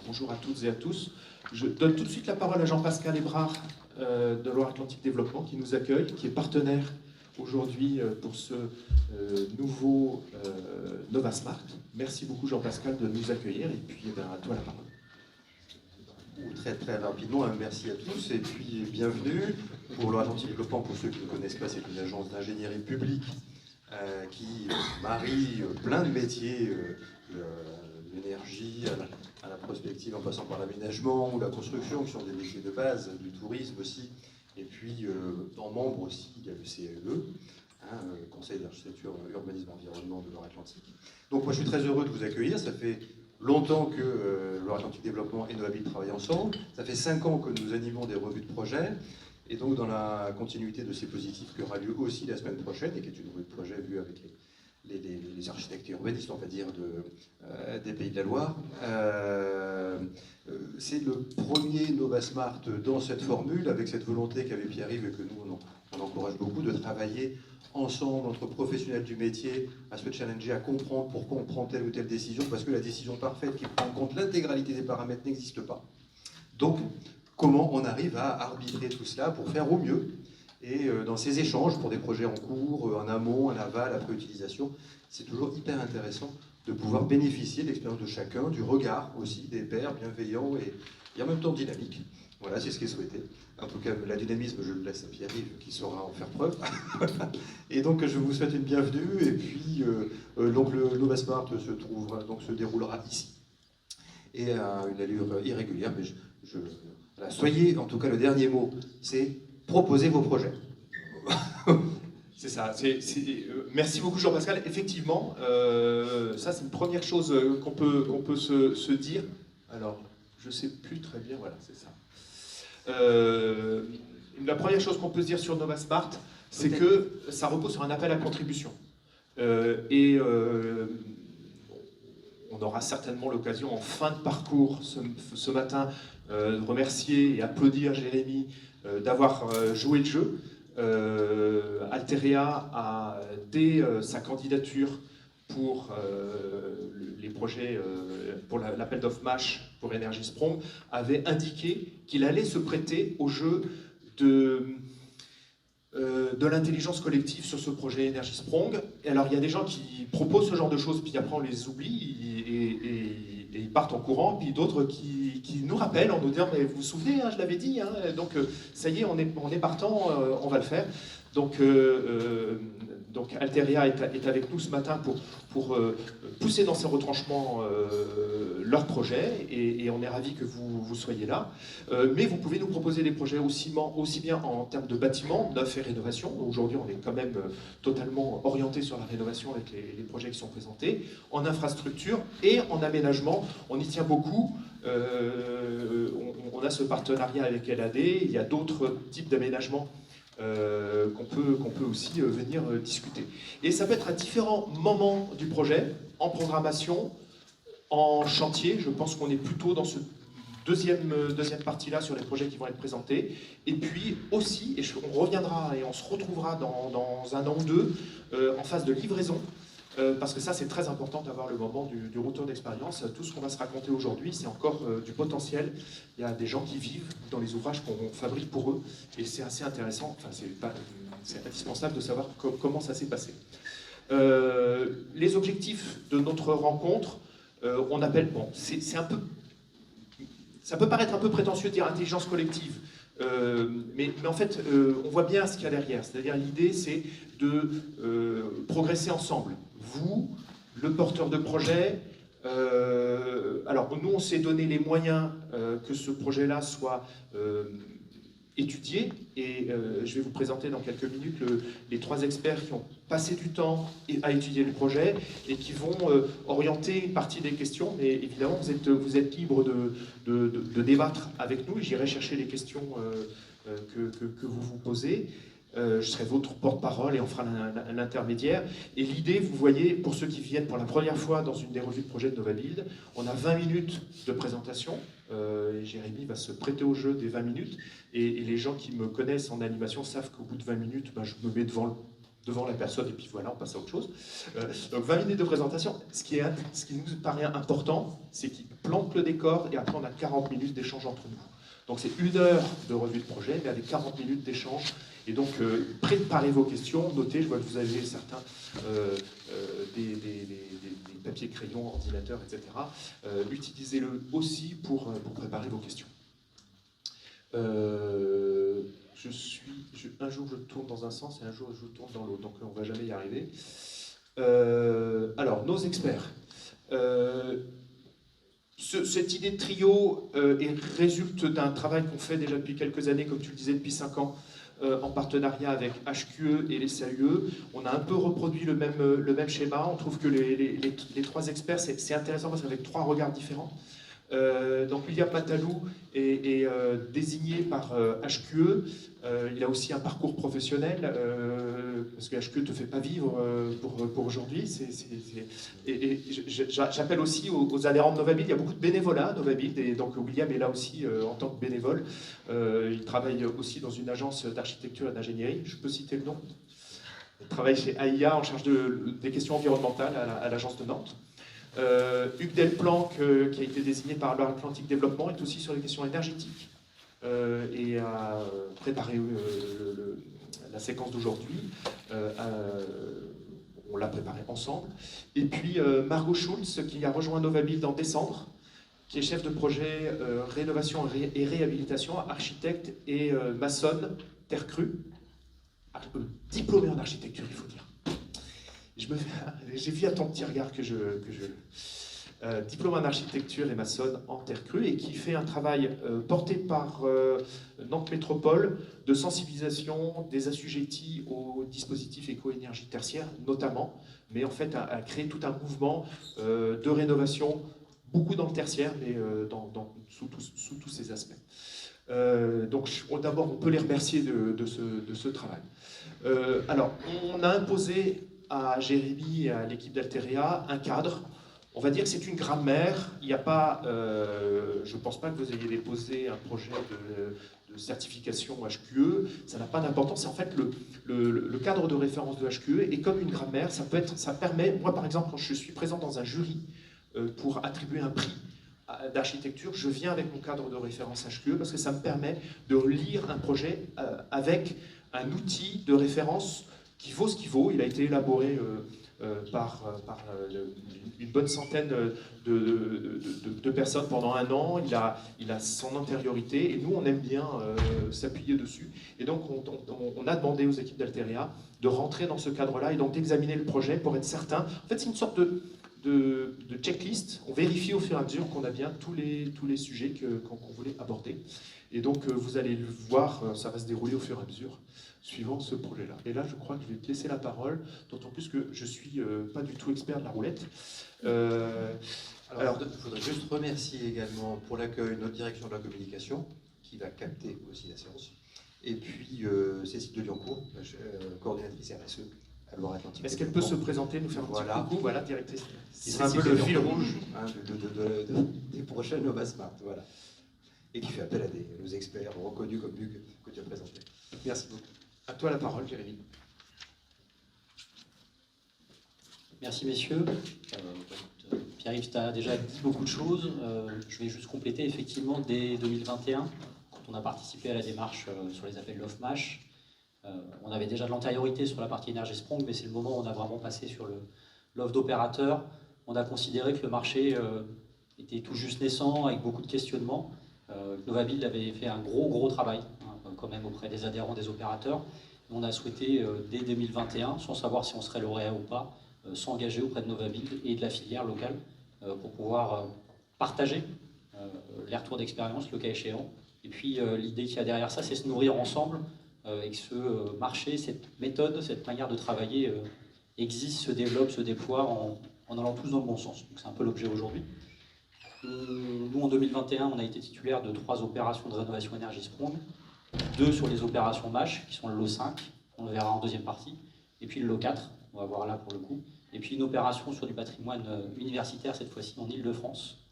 Bonjour à toutes et à tous. Je donne tout de suite la parole à Jean-Pascal Hébrard de Loire-Atlantique Développement qui nous accueille, qui est partenaire aujourd'hui pour ce nouveau Nova Smart. Merci beaucoup Jean-Pascal de nous accueillir et puis à toi la parole. Très très rapidement, merci à tous et puis bienvenue. Pour Loire-Atlantique Développement, pour ceux qui ne connaissent pas, c'est une agence d'ingénierie publique qui marie plein de métiers, l'énergie, à la prospective en passant par l'aménagement ou la construction, qui sont des métiers de base, du tourisme aussi. Et puis en membre aussi, il y a le CEE, Conseil d'architecture, urbanisme, environnement de Loire-Atlantique. Donc moi je suis très heureux de vous accueillir, ça fait longtemps que Loire-Atlantique Développement et Novabile travaillent ensemble, ça fait 5 ans que nous animons des revues de projet, et donc dans la continuité de ces positifs qui aura lieu aussi la semaine prochaine, et qui est une revue de projet vue avec les architectes et urbanistes, on va dire, des Pays de la Loire. C'est le premier Nova Smart dans cette formule, avec cette volonté qu'avait Pierre-Yves et que nous on encourage beaucoup, de travailler ensemble entre professionnels du métier, à se challenger, à comprendre pourquoi on prend telle ou telle décision, parce que la décision parfaite qui prend en compte l'intégralité des paramètres n'existe pas. Donc, comment on arrive à arbitrer tout cela pour faire au mieux, et dans ces échanges pour des projets en cours, en amont, en aval, après utilisation, c'est toujours hyper intéressant de pouvoir bénéficier de l'expérience de chacun, du regard aussi des pairs bienveillants et en même temps dynamique. Voilà, c'est ce qui est souhaité. En tout cas, la dynamisme, je le laisse à Pierre-Yves qui saura en faire preuve. Et donc, je vous souhaite une bienvenue. Et puis, donc le Nova Smart se déroulera ici. Et à une allure irrégulière, mais voilà, soyez, en tout cas, le dernier mot, c'est proposer vos projets. C'est ça. Merci beaucoup Jean-Pascal. Effectivement, ça c'est une première chose qu'on peut se dire. Alors, je ne sais plus très bien, voilà, c'est ça. La première chose qu'on peut se dire sur Nova Smart, c'est que ça repose sur un appel à contribution. On aura certainement l'occasion en fin de parcours ce matin de remercier et applaudir Jérémy d'avoir joué le jeu. Alteria a, dès sa candidature pour les projets, pour l'appel d'offres MASH pour Energy Sprong, avait indiqué qu'il allait se prêter au jeu de l'intelligence collective sur ce projet Energy Sprong. Et alors il y a des gens qui proposent ce genre de choses, puis après on les oublie et ils partent en courant, puis d'autres qui nous rappellent en nous disant mais vous vous souvenez, je l'avais dit, donc ça y est, on est partant, on va le faire. Donc Alteria est avec nous ce matin pour pousser dans ses retranchements leur projet, et on est ravis que vous soyez là. Mais vous pouvez nous proposer des projets aussi bien en termes de bâtiments, neuf et rénovation. Aujourd'hui, on est quand même totalement orienté sur la rénovation avec les projets qui sont présentés, en infrastructure et en aménagement. On y tient beaucoup. On a ce partenariat avec LAD. Il y a d'autres types d'aménagements qu'on peut aussi venir discuter. Et ça peut être à différents moments du projet, en programmation, en chantier. Je pense qu'on est plutôt dans ce deuxième partie-là sur les projets qui vont être présentés. Et puis aussi, on reviendra et on se retrouvera dans un an ou deux en phase de livraison. Parce que ça, c'est très important d'avoir le moment du retour d'expérience. Tout ce qu'on va se raconter aujourd'hui, c'est encore du potentiel. Il y a des gens qui vivent dans les ouvrages qu'on fabrique pour eux, et c'est assez intéressant, enfin, c'est indispensable de savoir comment ça s'est passé. Les objectifs de notre rencontre, on appelle, bon, c'est un peu, ça peut paraître un peu prétentieux de dire intelligence collective, mais en fait, on voit bien ce qu'il y a derrière. C'est-à-dire l'idée, c'est de progresser ensemble. Vous, le porteur de projet, alors nous, on s'est donné les moyens que ce projet-là soit étudié, et je vais vous présenter dans quelques minutes les 3 experts qui ont passé du temps à étudier le projet et qui vont orienter une partie des questions, mais évidemment vous êtes libre de débattre avec nous. J'irai chercher les questions que vous posez. Je serai votre porte-parole et on fera un intermédiaire. Et l'idée, vous voyez, pour ceux qui viennent pour la première fois dans une des revues de projet de Novabuild, on a 20 minutes de présentation. Et Jérémy va se prêter au jeu des 20 minutes. Et les gens qui me connaissent en animation savent qu'au bout de 20 minutes, je me mets devant devant la personne, et puis voilà, on passe à autre chose. Donc 20 minutes de présentation. Ce qui nous paraît important, c'est qu'il plante le décor, et après on a 40 minutes d'échange entre nous. Donc c'est 1 heure de revue de projet, mais avec 40 minutes d'échange. Et donc, préparez vos questions, notez, je vois que vous avez certains des papiers, crayons, ordinateurs, etc. Utilisez-le aussi pour préparer vos questions. Un jour je tourne dans un sens et un jour je tourne dans l'autre, donc on ne va jamais y arriver. Alors, nos experts. Cette idée de trio résulte d'un travail qu'on fait déjà depuis quelques années, comme tu le disais, depuis 5 ans, en partenariat avec HQE et les CAUE. On a un peu reproduit le même schéma. On trouve que les 3 experts, c'est intéressant parce qu'avec 3 regards différents. Donc William Matalou est désigné par HQE. Il a aussi un parcours professionnel, parce que HQE ne te fait pas vivre pour aujourd'hui. J'appelle aussi aux adhérents de Novabuild. Il y a beaucoup de bénévolat à Novabuild, et donc William est là aussi en tant que bénévole. Il travaille aussi dans une agence d'architecture et d'ingénierie. Je peux citer le nom. Il travaille chez AIA en charge des questions environnementales à l'agence de Nantes. Hugues Delplanque, qui a été désigné par Loire-Atlantique Développement, est aussi sur les questions énergétiques et a préparé la séquence d'aujourd'hui. On l'a préparée ensemble. Et puis Margot Schulz, qui a rejoint Novabuild en décembre, qui est chef de projet rénovation et réhabilitation, architecte et maçonne, terre crue, diplômée en architecture, il faut dire. J'ai vu à ton petit regard que diplôme en architecture et maçonne en terre crue, et qui fait un travail porté par Nantes Métropole de sensibilisation des assujettis aux dispositifs éco-énergie tertiaire notamment, mais en fait a créé tout un mouvement de rénovation, beaucoup dans le tertiaire, mais sous tous ces aspects. Donc d'abord on peut les remercier de ce travail. Alors on a imposé à Jérémy et à l'équipe d'Alterea un cadre. On va dire que c'est une grammaire. Il n'y a pas, je ne pense pas que vous ayez déposé un projet de certification HQE. Ça n'a pas d'importance. C'est en fait le cadre de référence de HQE, et comme une grammaire, ça permet, moi par exemple, quand je suis présent dans un jury pour attribuer un prix d'architecture, je viens avec mon cadre de référence HQE parce que ça me permet de lire un projet avec un outil de référence qui vaut ce qu'il vaut. Il a été élaboré par une bonne centaine de personnes pendant 1 an. Il a son antériorité, et nous on aime bien s'appuyer dessus. Et donc on a demandé aux équipes d'Alterea de rentrer dans ce cadre-là et donc d'examiner le projet pour être certain. En fait, c'est une sorte de checklist. On vérifie au fur et à mesure qu'on a bien tous les sujets qu'on voulait aborder. Et donc vous allez le voir, ça va se dérouler au fur et à mesure suivant ce projet-là. Et là, je crois que je vais te laisser la parole, d'autant plus que je suis pas du tout expert de la roulette. Alors, je voudrais juste remercier également pour l'accueil notre direction de la communication, qui va capter aussi la séance, et puis Cécile de Liancourt, coordinatrice RSE à Loire-Atlantique. Est-ce qu'elle peut se présenter, nous faire un petit coucou? Voilà, directrice. Qui sera un peu le fil rouge des prochaines Nova Smart, voilà. Et qui fait appel à nos experts reconnus comme Hugues, que tu as présenté. Merci beaucoup. À toi la parole, Jérémy. Merci messieurs. Pierre-Yves, tu as déjà dit beaucoup de choses. Je vais juste compléter. Effectivement, dès 2021, quand on a participé à la démarche sur les appels l'OFMASH, on avait déjà de l'antériorité sur la partie Energy Sprong, mais c'est le moment où on a vraiment passé sur l'offre d'opérateur. On a considéré que le marché était tout juste naissant, avec beaucoup de questionnements. Novabuild avait fait un gros travail, hein, quand même, auprès des adhérents, des opérateurs. On a souhaité, dès 2021, sans savoir si on serait lauréat ou pas, s'engager auprès de Novabuild et de la filière locale pour pouvoir partager les retours d'expérience, le cas échéant. Et puis l'idée qu'il y a derrière ça, c'est se nourrir ensemble et que ce marché, cette méthode, cette manière de travailler existe, se développe, se déploie en allant tous dans le bon sens. Donc c'est un peu l'objet aujourd'hui. Nous, en 2021, on a été titulaire de 3 opérations de rénovation Energy Sprong, 2 sur les opérations MASH, qui sont le lot 5, on le verra en deuxième partie, et puis le lot 4, on va voir là pour le coup, et puis une opération sur du patrimoine universitaire, cette fois-ci en Ile-de-France.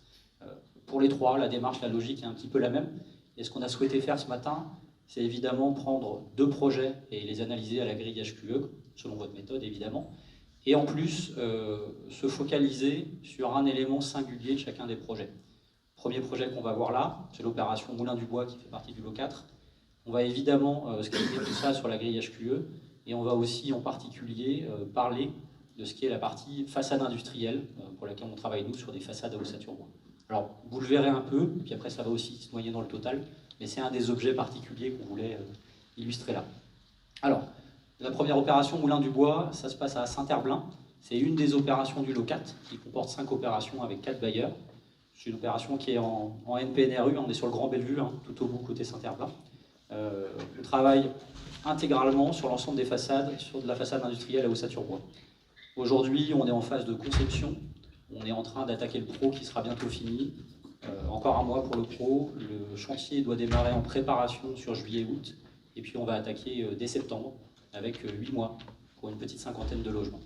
Pour les 3, la démarche, la logique est un petit peu la même, et ce qu'on a souhaité faire ce matin, c'est évidemment prendre 2 projets et les analyser à la grille HQE, selon votre méthode évidemment, et en plus se focaliser sur un élément singulier de chacun des projets. Premier projet qu'on va voir là, c'est l'opération Moulin du Bois qui fait partie du lot 4. On va évidemment scaler tout ça sur la grille HQE, et on va aussi en particulier parler de ce qui est la partie façade industrielle, pour laquelle on travaille nous sur des façades à ossature bois. Alors, vous le verrez un peu, puis après ça va aussi se noyer dans le total, mais c'est un des objets particuliers qu'on voulait illustrer là. Alors, la première opération Moulin du Bois, ça se passe à Saint-Herblain. C'est une des opérations du lot 4, qui comporte 5 opérations avec 4 bailleurs. C'est une opération qui est en NPNRU, on est sur le Grand Bellevue, hein, tout au bout côté Saint-Herblain. On travaille intégralement sur l'ensemble des façades, sur de la façade industrielle à ossature bois. Aujourd'hui, on est en phase de conception. On est en train d'attaquer le pro qui sera bientôt fini. Encore un mois pour le pro. Le chantier doit démarrer en préparation sur juillet-août. Et puis on va attaquer dès septembre avec 8 mois pour une petite cinquantaine de logements.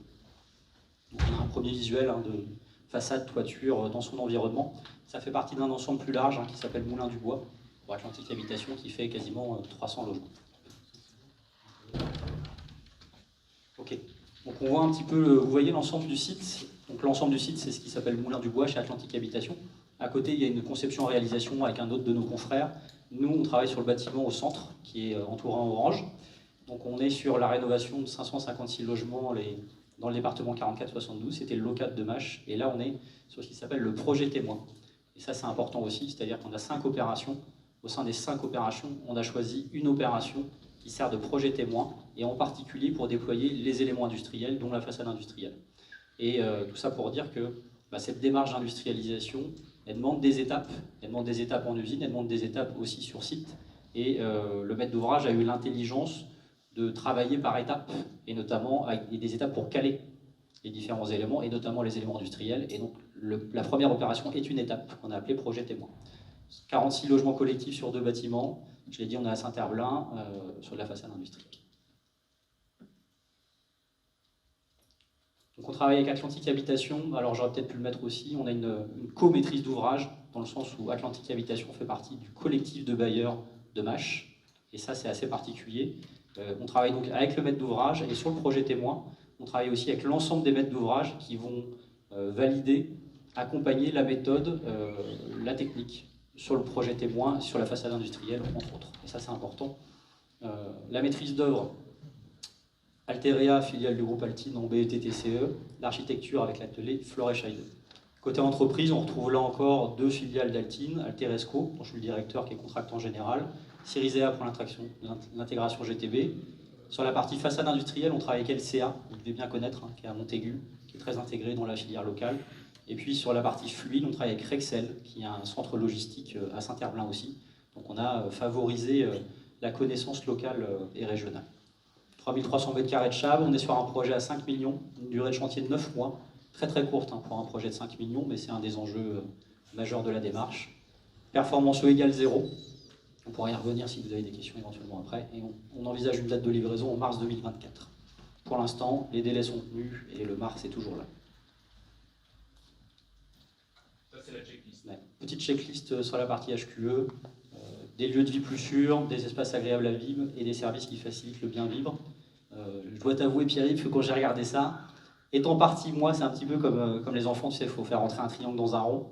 Donc on a un premier visuel de façade, toiture dans son environnement. Ça fait partie d'un ensemble plus large qui s'appelle Moulin du Bois pour Atlantique Habitation qui fait quasiment 300 logements. Ok. Donc on voit un petit peu, vous voyez l'ensemble du site. Donc l'ensemble du site, c'est ce qui s'appelle Moulin du Bois chez Atlantique Habitation. À côté, il y a une conception-réalisation avec un autre de nos confrères. Nous, on travaille sur le bâtiment au centre, qui est entouré en orange. Donc on est sur la rénovation de 556 logements dans le département 44-72. C'était le lot 4 de Mâche. Et là, on est sur ce qui s'appelle le projet témoin. Et ça, c'est important aussi, c'est-à-dire qu'on a 5 opérations. Au sein des 5 opérations, on a choisi une opération qui sert de projet témoin, et en particulier pour déployer les éléments industriels, dont la façade industrielle. Et tout ça pour dire que cette démarche d'industrialisation, elle demande des étapes. Elle demande des étapes en usine, elle demande des étapes aussi sur site. Et le maître d'ouvrage a eu l'intelligence de travailler par étapes, et notamment avec des étapes pour caler les différents éléments, et notamment les éléments industriels. Et donc la première opération est une étape qu'on a appelée projet témoin. 46 logements collectifs sur 2 bâtiments. Je l'ai dit, on est à Saint-Herblain, sur de la façade industrielle. Donc on travaille avec Atlantique Habitation, alors j'aurais peut-être pu le mettre aussi, on a une co-maîtrise d'ouvrage, dans le sens où Atlantique Habitation fait partie du collectif de bailleurs de Mâche, et ça c'est assez particulier. On travaille donc avec le maître d'ouvrage, et sur le projet témoin, on travaille aussi avec l'ensemble des maîtres d'ouvrage qui vont valider, accompagner la méthode, la technique, sur le projet témoin, sur la façade industrielle, entre autres. Et ça, c'est important. La maîtrise d'œuvre, Alterea, filiale du groupe Altine en BETTCE, l'architecture avec l'atelier Florescheide. Côté entreprise, on retrouve là encore 2 filiales d'Altine, Alteresco, dont je suis le directeur qui est contractant général, Cirisea pour l'intégration GTB. Sur la partie façade industrielle, on travaille avec LCA, vous devez bien connaître, qui est à Montaigu, qui est très intégré dans la filière locale. Et puis sur la partie fluide, on travaille avec Rexel, qui est un centre logistique à Saint-Herblain aussi. Donc on a favorisé la connaissance locale et régionale. 3300 m² de chab, on est sur un projet à 5 millions, une durée de chantier de 9 mois, très très courte pour un projet de 5 millions, mais c'est un des enjeux majeurs de la démarche. Performance E égale 0, on pourra y revenir si vous avez des questions éventuellement après, et on envisage une date de livraison en mars 2024. Pour l'instant, les délais sont tenus et le mars est toujours là. C'est la checklist. Ouais. Petite checklist sur la partie HQE, des lieux de vie plus sûrs, des espaces agréables à vivre et des services qui facilitent le bien vivre. Je dois t'avouer, Pierre-Yves, que quand j'ai regardé ça, étant parti, moi, c'est un petit peu comme les enfants, tu sais, il faut faire rentrer un triangle dans un rond.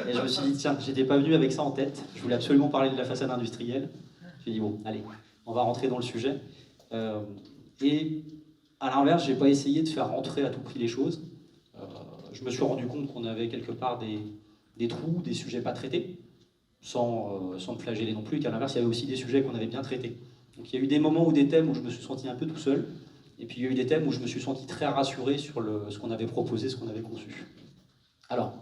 Et je me suis dit, tiens, j'étais pas venu avec ça en tête, je voulais absolument parler de la façade industrielle. J'ai dit, bon, allez, on va rentrer dans le sujet. Et à l'inverse, j'ai pas essayé de faire rentrer à tout prix les choses. Je me suis rendu compte qu'on avait quelque part des trous, des sujets pas traités, sans me flageller non plus, qu'à l'inverse, il y avait aussi des sujets qu'on avait bien traités. Donc il y a eu des moments ou des thèmes où je me suis senti un peu tout seul, et puis il y a eu des thèmes où je me suis senti très rassuré sur ce qu'on avait proposé, ce qu'on avait conçu. Alors,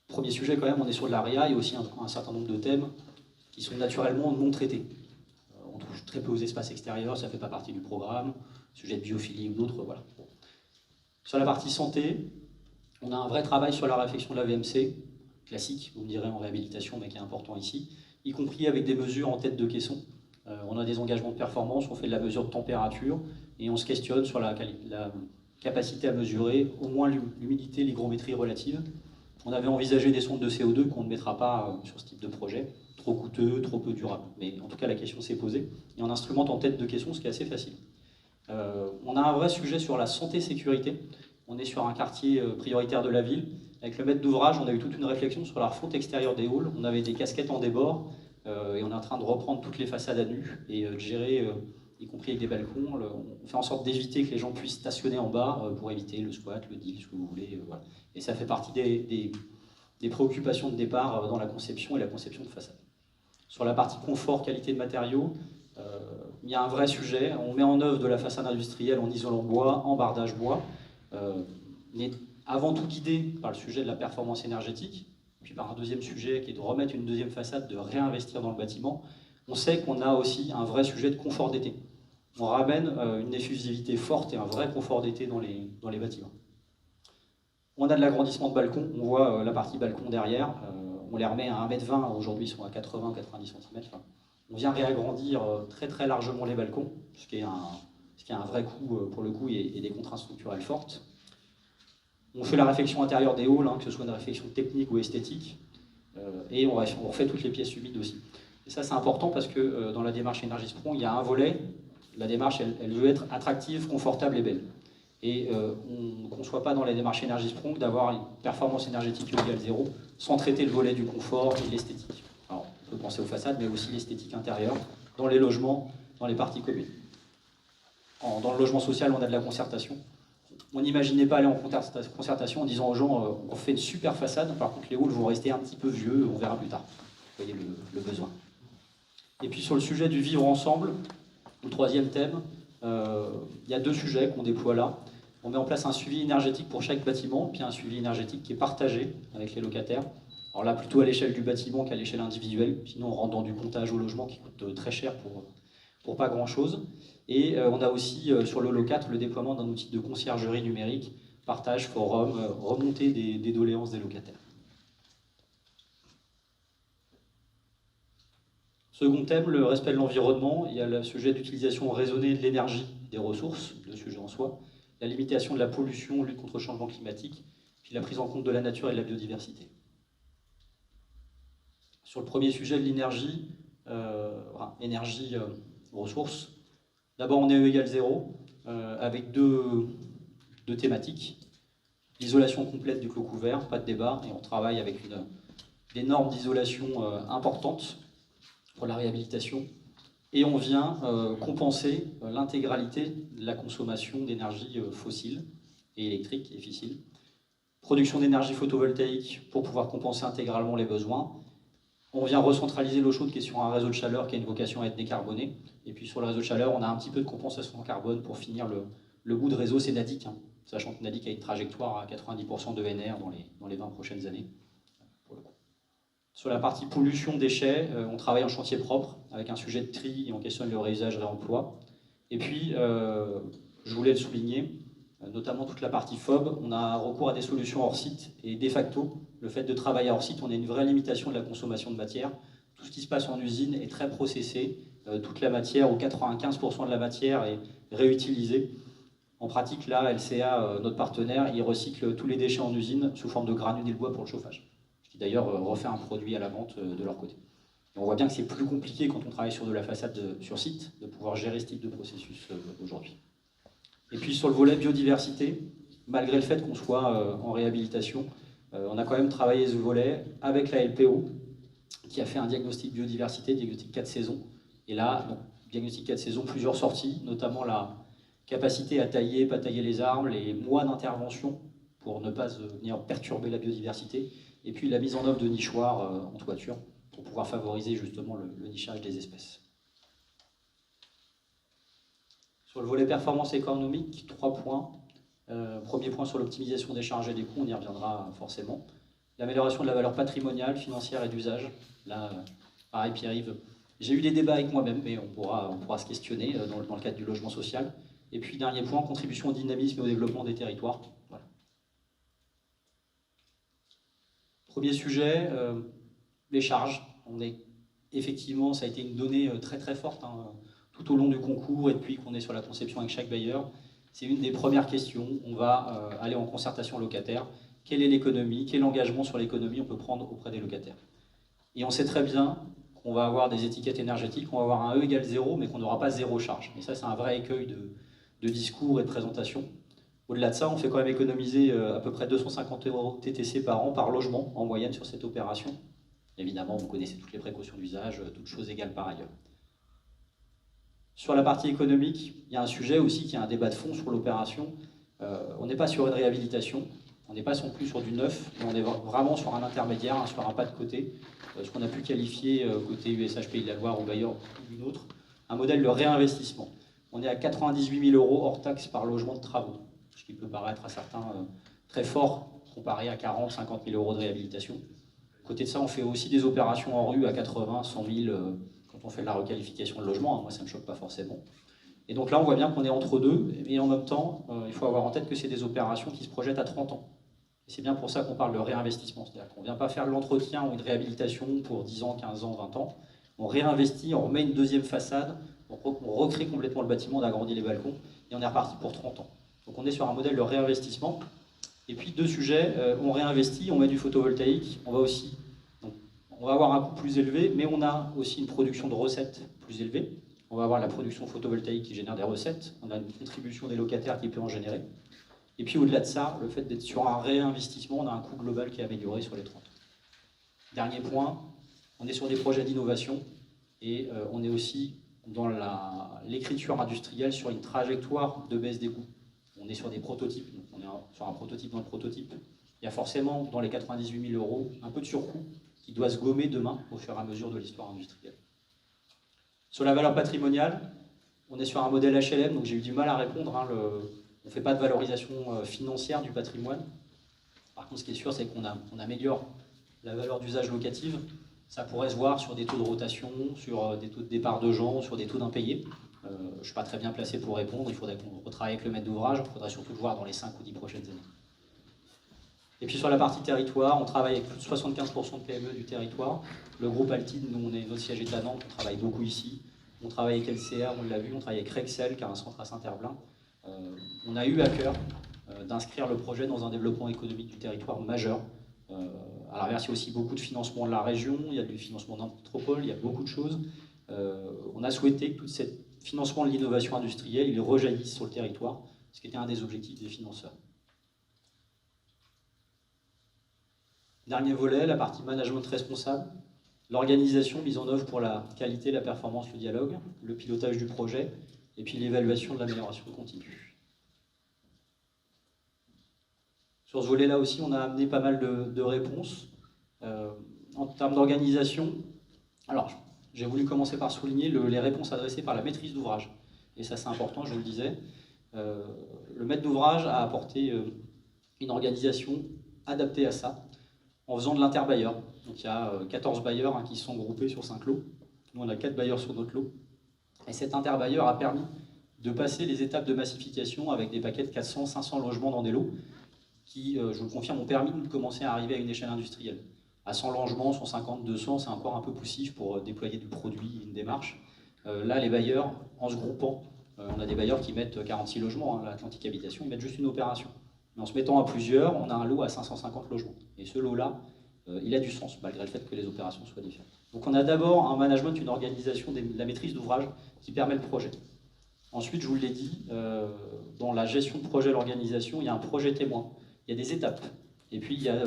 premier sujet quand même, on est sur de l'ARIA, il y a aussi un certain nombre de thèmes qui sont naturellement non traités. On touche très peu aux espaces extérieurs, ça ne fait pas partie du programme, sujet de biophilie ou d'autres, voilà. Sur la partie santé, on a un vrai travail sur la réflexion de la VMC, classique, vous me direz en réhabilitation, mais qui est important ici, y compris avec des mesures en tête de caisson. On a des engagements de performance, on fait de la mesure de température, et on se questionne sur la capacité à mesurer au moins l'humidité, l'hygrométrie relative. On avait envisagé des sondes de CO2 qu'on ne mettra pas sur ce type de projet, trop coûteux, trop peu durable. Mais en tout cas, la question s'est posée, et on instrumente en tête de caisson, ce qui est assez facile. On a un vrai sujet sur la santé-sécurité. On est sur un quartier prioritaire de la ville. Avec le maître d'ouvrage, on a eu toute une réflexion sur la refonte extérieure des halls. On avait des casquettes en débord et on est en train de reprendre toutes les façades à nu et de gérer, y compris avec des balcons. On fait en sorte d'éviter que les gens puissent stationner en bas pour éviter le squat, le deal, ce que vous voulez. Voilà. Et ça fait partie des préoccupations de départ dans la conception et la conception de façade. Sur la partie confort, qualité de matériaux, il y a un vrai sujet. On met en œuvre de la façade industrielle en isolant bois, en bardage bois. On est avant tout guidé par le sujet de la performance énergétique, puis par un deuxième sujet qui est de remettre une deuxième façade, de réinvestir dans le bâtiment. On sait qu'on a aussi un vrai sujet de confort d'été. On ramène une effusivité forte et un vrai confort d'été dans les bâtiments. On a de l'agrandissement de balcons, on voit la partie balcon derrière, on les remet à 1,20 m, aujourd'hui ils sont à 80-90 cm. On vient réagrandir très très largement les balcons, ce qui est un vrai coût pour le coup et des contraintes structurelles fortes. On fait la réfection intérieure des halls, que ce soit une réfection technique ou esthétique, et on refait toutes les pièces humides aussi. Et ça c'est important parce que dans la démarche Energisprong, il y a un volet, la démarche elle veut être attractive, confortable et belle. Et on ne conçoit pas dans la démarche Energisprong d'avoir une performance énergétique égale 0 sans traiter le volet du confort et de l'esthétique. Alors on peut penser aux façades, mais aussi l'esthétique intérieure, dans les logements, dans les parties communes. Dans le logement social, on a de la concertation. On n'imaginait pas aller en concertation en disant aux gens on fait une super façade, par contre les halls vont rester un petit peu vieux, on verra plus tard. Vous voyez le besoin. Et puis sur le sujet du vivre ensemble, le troisième thème, il y a deux sujets qu'on déploie là. On met en place un suivi énergétique pour chaque bâtiment, puis un suivi énergétique qui est partagé avec les locataires. Alors là, plutôt à l'échelle du bâtiment qu'à l'échelle individuelle, sinon on rentre dans du comptage au logement qui coûte très cher pour pas grand-chose. Et on a aussi sur le lot 4 le déploiement d'un outil de conciergerie numérique, partage, forum, remontée des doléances des locataires. Second thème, le respect de l'environnement. Il y a le sujet d'utilisation raisonnée de l'énergie, des ressources, deux sujets en soi, la limitation de la pollution, lutte contre le changement climatique, puis la prise en compte de la nature et de la biodiversité. Sur le premier sujet de l'énergie, énergie, ressources, d'abord on est E égale 0, avec deux thématiques. L'isolation complète du clos couvert, pas de débat, et on travaille avec des normes d'isolation importantes pour la réhabilitation. Et on vient compenser l'intégralité de la consommation d'énergie fossile et électrique et fissile. Production d'énergie photovoltaïque pour pouvoir compenser intégralement les besoins. On vient recentraliser l'eau chaude qui est sur un réseau de chaleur qui a une vocation à être décarboné. Et puis sur le réseau de chaleur, on a un petit peu de compensation en carbone pour finir le bout de réseau, c'est Nadic. Sachant que Nadic a une trajectoire à 90% de NR dans les 20 prochaines années. Sur la partie pollution, déchets, on travaille en chantier propre avec un sujet de tri et on questionne le réusage et réemploi. Et puis, je voulais le souligner, notamment toute la partie FOB, on a recours à des solutions hors site et de facto, le fait de travailler hors site, on a une vraie limitation de la consommation de matière. Tout ce qui se passe en usine est très processé, toute la matière, ou 95% de la matière est réutilisée. En pratique, là, LCA, notre partenaire, il recycle tous les déchets en usine sous forme de granulés de bois pour le chauffage. Qui d'ailleurs refait un produit à la vente de leur côté. Et on voit bien que c'est plus compliqué quand on travaille sur de la façade sur site, de pouvoir gérer ce type de processus aujourd'hui. Et puis sur le volet biodiversité, malgré le fait qu'on soit en réhabilitation, on a quand même travaillé ce volet avec la LPO, qui a fait un diagnostic biodiversité, diagnostic 4 saisons. Et là, donc, diagnostic 4 saisons, plusieurs sorties, notamment la capacité à tailler, pas tailler les arbres, les mois d'intervention pour ne pas venir perturber la biodiversité. Et puis la mise en œuvre de nichoirs en toiture pour pouvoir favoriser justement le nichage des espèces. Sur le volet performance économique, 3 points. Premier point sur l'optimisation des charges et des coûts, on y reviendra forcément. L'amélioration de la valeur patrimoniale, financière et d'usage. Là, pareil Pierre-Yves, j'ai eu des débats avec moi-même, mais on pourra se questionner dans le cadre du logement social. Et puis dernier point, contribution au dynamisme et au développement des territoires. Voilà. Premier sujet, les charges. Effectivement, ça a été une donnée très très forte tout au long du concours et depuis qu'on est sur la conception avec chaque bailleur. C'est une des premières questions. On va aller en concertation locataire. Quelle est l'économie? Quel engagement sur l'économie on peut prendre auprès des locataires? Et on sait très bien qu'on va avoir des étiquettes énergétiques, on va avoir un E égale 0, mais qu'on n'aura pas 0 charge. Et ça, c'est un vrai écueil de discours et de présentation. Au-delà de ça, on fait quand même économiser à peu près 250 € TTC par an par logement en moyenne sur cette opération. Évidemment, vous connaissez toutes les précautions d'usage, toutes choses égales par ailleurs. Sur la partie économique, il y a un sujet aussi qui est un débat de fond sur l'opération. On n'est pas sur une réhabilitation, on n'est pas non plus sur du neuf, mais on est vraiment sur un intermédiaire, hein, sur un pas de côté, ce qu'on a pu qualifier côté USH Pays de la Loire ou bailleur ou une autre, un modèle de réinvestissement. On est à 98 000 € hors taxe par logement de travaux, ce qui peut paraître à certains très fort comparé à 40 000 50 000 € de réhabilitation. À côté de ça, on fait aussi des opérations en rue à 80 100 000 quand on fait de la requalification de logement. Moi, ça ne me choque pas forcément. Et donc là, on voit bien qu'on est entre deux, et en même temps, il faut avoir en tête que c'est des opérations qui se projettent à 30 ans. Et c'est bien pour ça qu'on parle de réinvestissement. C'est-à-dire qu'on ne vient pas faire de l'entretien ou une réhabilitation pour 10 ans, 15 ans, 20 ans. On réinvestit, on remet une deuxième façade, on recrée complètement le bâtiment, on agrandit les balcons, et on est reparti pour 30 ans. Donc on est sur un modèle de réinvestissement. Et puis deux sujets, on réinvestit, on met du photovoltaïque, on va avoir un coût plus élevé, mais on a aussi une production de recettes plus élevée. On va avoir la production photovoltaïque qui génère des recettes, on a une contribution des locataires qui peut en générer. Et puis au-delà de ça, le fait d'être sur un réinvestissement, on a un coût global qui est amélioré sur les 30 ans. Dernier point, on est sur des projets d'innovation et on est aussi dans l'écriture industrielle sur une trajectoire de baisse des coûts. On est sur des prototypes, donc on est sur un prototype dans le prototype. Il y a forcément dans les 98 000 € un peu de surcoût qui doit se gommer demain au fur et à mesure de l'histoire industrielle. Sur la valeur patrimoniale, on est sur un modèle HLM, donc j'ai eu du mal à répondre. Hein, on ne fait pas de valorisation financière du patrimoine. Par contre, ce qui est sûr, c'est qu'on améliore la valeur d'usage locative. Ça pourrait se voir sur des taux de rotation, sur des taux de départ de gens, sur des taux d'impayés. Je ne suis pas très bien placé pour répondre. Il faudrait qu'on retravaille avec le maître d'ouvrage. Il faudrait surtout le voir dans les 5 ou 10 prochaines années. Et puis sur la partie territoire, on travaille avec plus de 75% de PME du territoire. Le groupe Altide, nous, notre siège est à Nantes, on travaille beaucoup ici. On travaille avec LCA, on l'a vu, on travaille avec Rexel, qui a un centre à Saint-Herblain. On a eu à cœur d'inscrire le projet dans un développement économique du territoire majeur. À l'inverse, il y a aussi beaucoup de financement de la région, il y a du financement d'entropole, il y a beaucoup de choses. On a souhaité que tout ce financement de l'innovation industrielle, il rejaillisse sur le territoire, ce qui était un des objectifs des financeurs. Dernier volet, la partie management responsable. L'organisation mise en œuvre pour la qualité, la performance, le dialogue, le pilotage du projet, et puis l'évaluation de l'amélioration continue. Sur ce volet-là aussi, on a amené pas mal de réponses. En termes d'organisation, alors j'ai voulu commencer par souligner les réponses adressées par la maîtrise d'ouvrage. Et ça c'est important, je vous le disais. Le maître d'ouvrage a apporté une organisation adaptée à ça, en faisant de l'interbailleur. Donc il y a 14 bailleurs qui sont groupés sur 5 lots. Nous on a 4 bailleurs sur notre lot. Et cet interbailleur a permis de passer les étapes de massification avec des paquets de 400, 500 logements dans des lots qui, je vous le confirme, ont permis de commencer à arriver à une échelle industrielle. À 100 logements, 150, 200, c'est encore un peu poussif pour déployer du produit, une démarche. Là, les bailleurs, en se groupant, on a des bailleurs qui mettent 46 logements, hein, l'Atlantique Habitation, ils mettent juste une opération. Mais en se mettant à plusieurs, on a un lot à 550 logements. Et ce lot-là, il a du sens, malgré le fait que les opérations soient différentes. Donc on a d'abord un management, une organisation de la maîtrise d'ouvrage qui permet le projet. Ensuite, je vous l'ai dit, dans la gestion de projet, l'organisation, il y a un projet témoin, il y a des étapes. Et puis il y a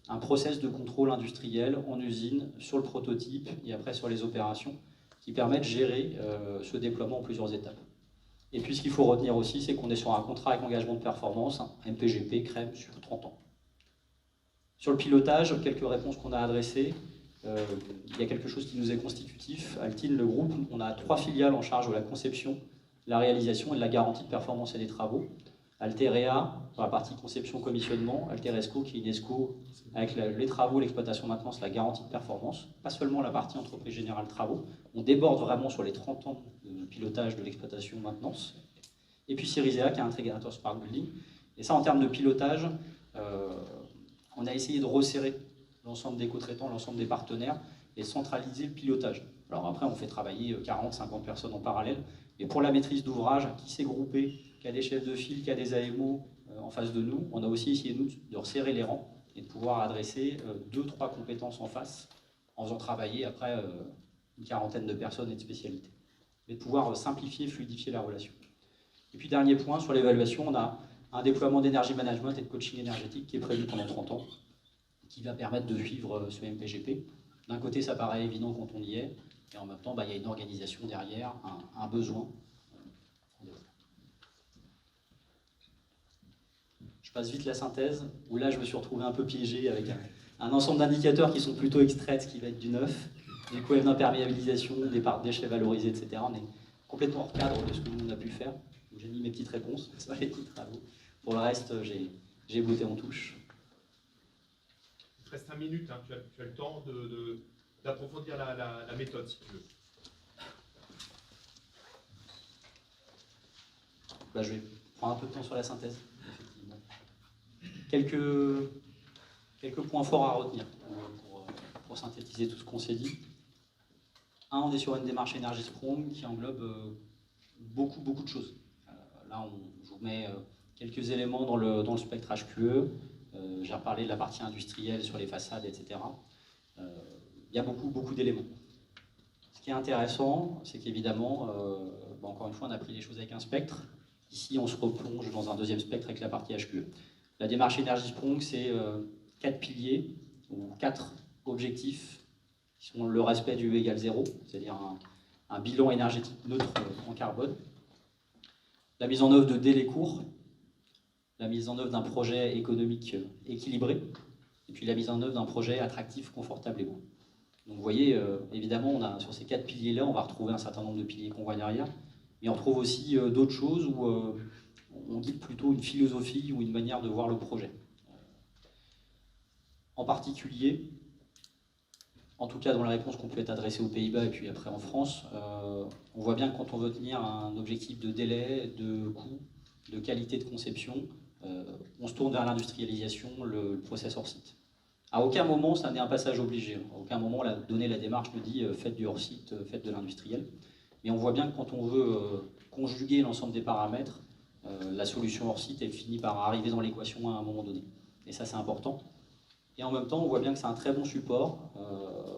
un process de contrôle industriel en usine, sur le prototype et après sur les opérations, qui permet de gérer ce déploiement en plusieurs étapes. Et puis ce qu'il faut retenir aussi, c'est qu'on est sur un contrat avec engagement de performance, MPGP, CREM, sur 30 ans. Sur le pilotage, quelques réponses qu'on a adressées. Il y a quelque chose qui nous est constitutif. Altide, le groupe, on a 3 filiales en charge de la conception, la réalisation et de la garantie de performance et des travaux. Alterea, pour la partie conception-commissionnement, Alteresco, qui est une ESCO, avec les travaux, l'exploitation maintenance, la garantie de performance, pas seulement la partie entreprise générale travaux. On déborde vraiment sur les 30 ans de pilotage de l'exploitation maintenance. Et puis Cerisea, qui est un intégrateur Smart Building. Et ça, en termes de pilotage, on a essayé de resserrer l'ensemble des co-traitants, l'ensemble des partenaires, et centraliser le pilotage. Alors après, on fait travailler 40, 50 personnes en parallèle, mais pour la maîtrise d'ouvrage, qui s'est groupé, qui a des chefs de file, qui a des AMO en face de nous, on a aussi essayé, nous, de resserrer les rangs et de pouvoir adresser 2-3 compétences en face, en faisant travailler après une quarantaine de personnes et de spécialités. Mais de pouvoir simplifier, fluidifier la relation. Et puis dernier point, sur l'évaluation, on a un déploiement d'énergie management et de coaching énergétique qui est prévu pendant 30 ans, qui va permettre de suivre ce MPGP. D'un côté, ça paraît évident quand on y est, et en même temps, il y a une organisation derrière, un besoin. Je passe vite la synthèse, où là, je me suis retrouvé un peu piégé avec un ensemble d'indicateurs qui sont plutôt extraits, ce qui va être du neuf, du coef d'imperméabilisation, des parts de déchets valorisés, etc. On est complètement hors cadre de ce que nous on a pu faire. J'ai mis mes petites réponses, c'est pas les petits travaux. Pour le reste, j'ai botté en touche. Il te reste 5 minutes, hein. Tu as le temps d'approfondir la méthode, si tu veux. Je vais prendre un peu de temps sur la synthèse, effectivement. Quelques points forts à retenir pour synthétiser tout ce qu'on s'est dit. On est sur une démarche Energy Sprong qui englobe beaucoup de choses. Là, je vous mets quelques éléments dans le spectre HQE. J'ai reparlé de la partie industrielle sur les façades, etc. Il y a beaucoup d'éléments. Ce qui est intéressant, c'est qu'évidemment, encore une fois, on a pris les choses avec un spectre. Ici, on se replonge dans un deuxième spectre avec la partie HQE. La démarche Energy Sprong, c'est 4 piliers, ou 4 objectifs, qui sont le respect du E égale 0, c'est-à-dire un bilan énergétique neutre en carbone, la mise en œuvre de délais courts, la mise en œuvre d'un projet économique équilibré, et puis la mise en œuvre d'un projet attractif, confortable et bon. Donc vous voyez, évidemment, sur ces 4 piliers-là, on va retrouver un certain nombre de piliers qu'on voit derrière, mais on retrouve aussi d'autres choses où on guide plutôt une philosophie ou une manière de voir le projet. En particulier, en tout cas dans la réponse qu'on peut être adressée aux Pays-Bas et puis après en France, on voit bien que quand on veut tenir un objectif de délai, de coût, de qualité de conception, on se tourne vers l'industrialisation, le process hors site. À aucun moment ça n'est un passage obligé, à aucun moment la démarche nous dit faites du hors site, faites de l'industriel. Mais on voit bien que quand on veut conjuguer l'ensemble des paramètres, la solution hors site elle finit par arriver dans l'équation à un moment donné. Et ça c'est important. Et en même temps, on voit bien que c'est un très bon support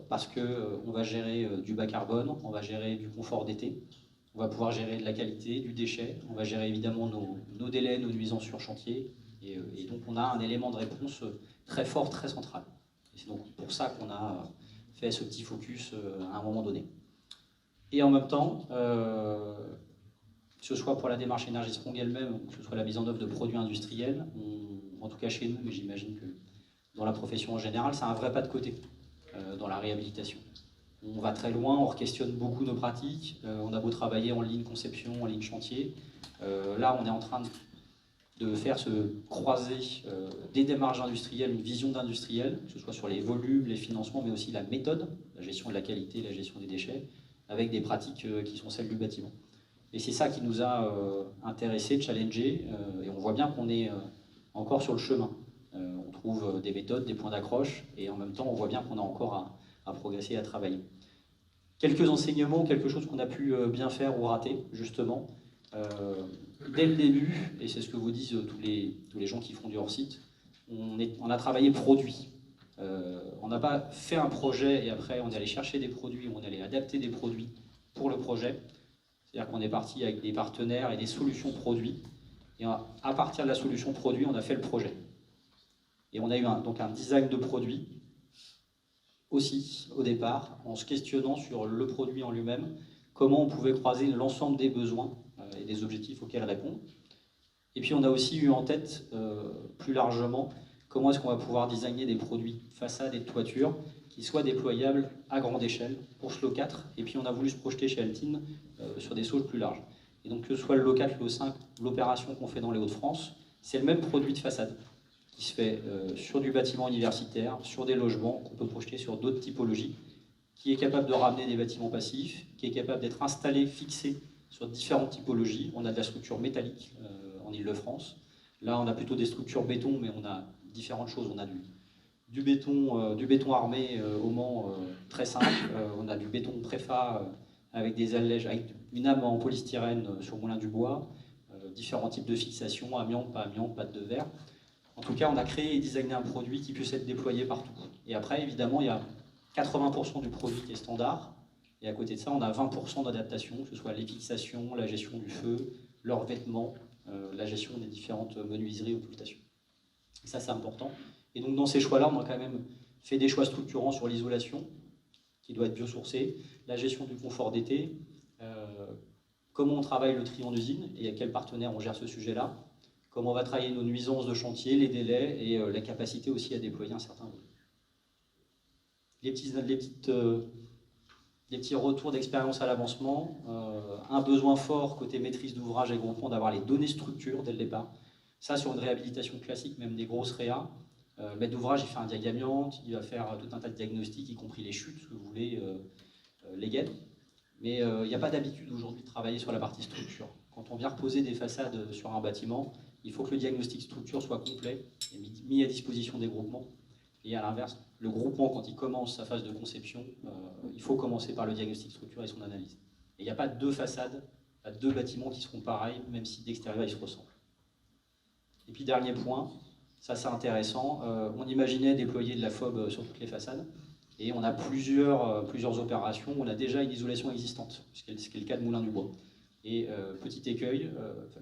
parce qu'on va gérer du bas carbone, on va gérer du confort d'été, on va pouvoir gérer de la qualité, du déchet, on va gérer évidemment nos délais, nos nuisances sur chantier. Et donc on a un élément de réponse très fort, très central. Et c'est donc pour ça qu'on a fait ce petit focus à un moment donné. Et en même temps, que ce soit pour la démarche Energy Sprong elle-même, ou que ce soit la mise en œuvre de produits industriels, en tout cas chez nous, mais j'imagine que dans la profession en général, c'est un vrai pas de côté dans la réhabilitation. On va très loin, on re-questionne beaucoup nos pratiques, on a beau travailler en ligne conception, en ligne chantier. Là, on est en train de faire se croiser des démarches industrielles, une vision d'industriel, que ce soit sur les volumes, les financements, mais aussi la méthode, la gestion de la qualité, la gestion des déchets, avec des pratiques qui sont celles du bâtiment. Et c'est ça qui nous a intéressés, challengés, et on voit bien qu'on est encore sur le chemin. On trouve des méthodes, des points d'accroche, et en même temps, on voit bien qu'on a encore à progresser, à travailler. Quelques enseignements, quelque chose qu'on a pu bien faire ou rater, justement. Dès le début, et c'est ce que vous disent tous les gens qui font du hors-site, on a travaillé produit. On n'a pas fait un projet et après on est allé chercher des produits, on est allé adapter des produits pour le projet. C'est-à-dire qu'on est parti avec des partenaires et des solutions produits. Et à partir de la solution produit, on a fait le projet. Et on a eu donc un design de produit aussi au départ, en se questionnant sur le produit en lui-même, comment on pouvait croiser l'ensemble des besoins et des objectifs auxquels répondre. Et puis on a aussi eu en tête, plus largement, comment est-ce qu'on va pouvoir designer des produits façades et de toiture qui soient déployables à grande échelle pour ce lot 4. Et puis on a voulu se projeter chez Altin sur des sauges plus larges. Et donc que ce soit le lot 4, le lot 5, l'opération qu'on fait dans les Hauts-de-France, c'est le même produit de façade qui se fait sur du bâtiment universitaire, sur des logements, qu'on peut projeter sur d'autres typologies, qui est capable de ramener des bâtiments passifs, qui est capable d'être installé, fixé sur différentes typologies. On a de la structure métallique en Ile-de-France. Là, on a plutôt des structures béton, mais on a différentes choses. On a du béton armé au Mans, très simple. On a du béton préfa avec des allèges, avec une âme en polystyrène sur Moulin-du-Bois, différents types de fixations, amiante, pâte de verre. En tout cas, on a créé et designé un produit qui puisse être déployé partout. Et après, évidemment, il y a 80% du produit qui est standard. Et à côté de ça, on a 20% d'adaptation, que ce soit les fixations, la gestion du feu, leurs vêtements, la gestion des différentes menuiseries, occultations. Ça, c'est important. Et donc, dans ces choix-là, on a quand même fait des choix structurants sur l'isolation, qui doit être biosourcée, la gestion du confort d'été, comment on travaille le tri en usine et à quel partenaire on gère ce sujet-là, comment on va travailler nos nuisances de chantier, les délais et la capacité aussi à déployer un certain volume. Les petits retours d'expérience à l'avancement, un besoin fort côté maîtrise d'ouvrage et groupement d'avoir les données structures dès le départ. Ça, sur une réhabilitation classique, même des grosses réas, le maître d'ouvrage, il fait un diagramme amiante, il va faire tout un tas de diagnostics, y compris les chutes, ce que vous voulez, les gaines. Mais il n'y a pas d'habitude aujourd'hui de travailler sur la partie structure. Quand on vient reposer des façades sur un bâtiment, il faut que le diagnostic structure soit complet et mis à disposition des groupements. Et à l'inverse, le groupement, quand il commence sa phase de conception, il faut commencer par le diagnostic structure et son analyse. Et il n'y a pas deux façades, pas deux bâtiments qui seront pareils, même si d'extérieur ils se ressemblent. Et puis dernier point, ça c'est intéressant, on imaginait déployer de la FOB sur toutes les façades, et on a plusieurs opérations où on a déjà une isolation existante, ce qui est le cas de Moulin du Bois. Et petit écueil,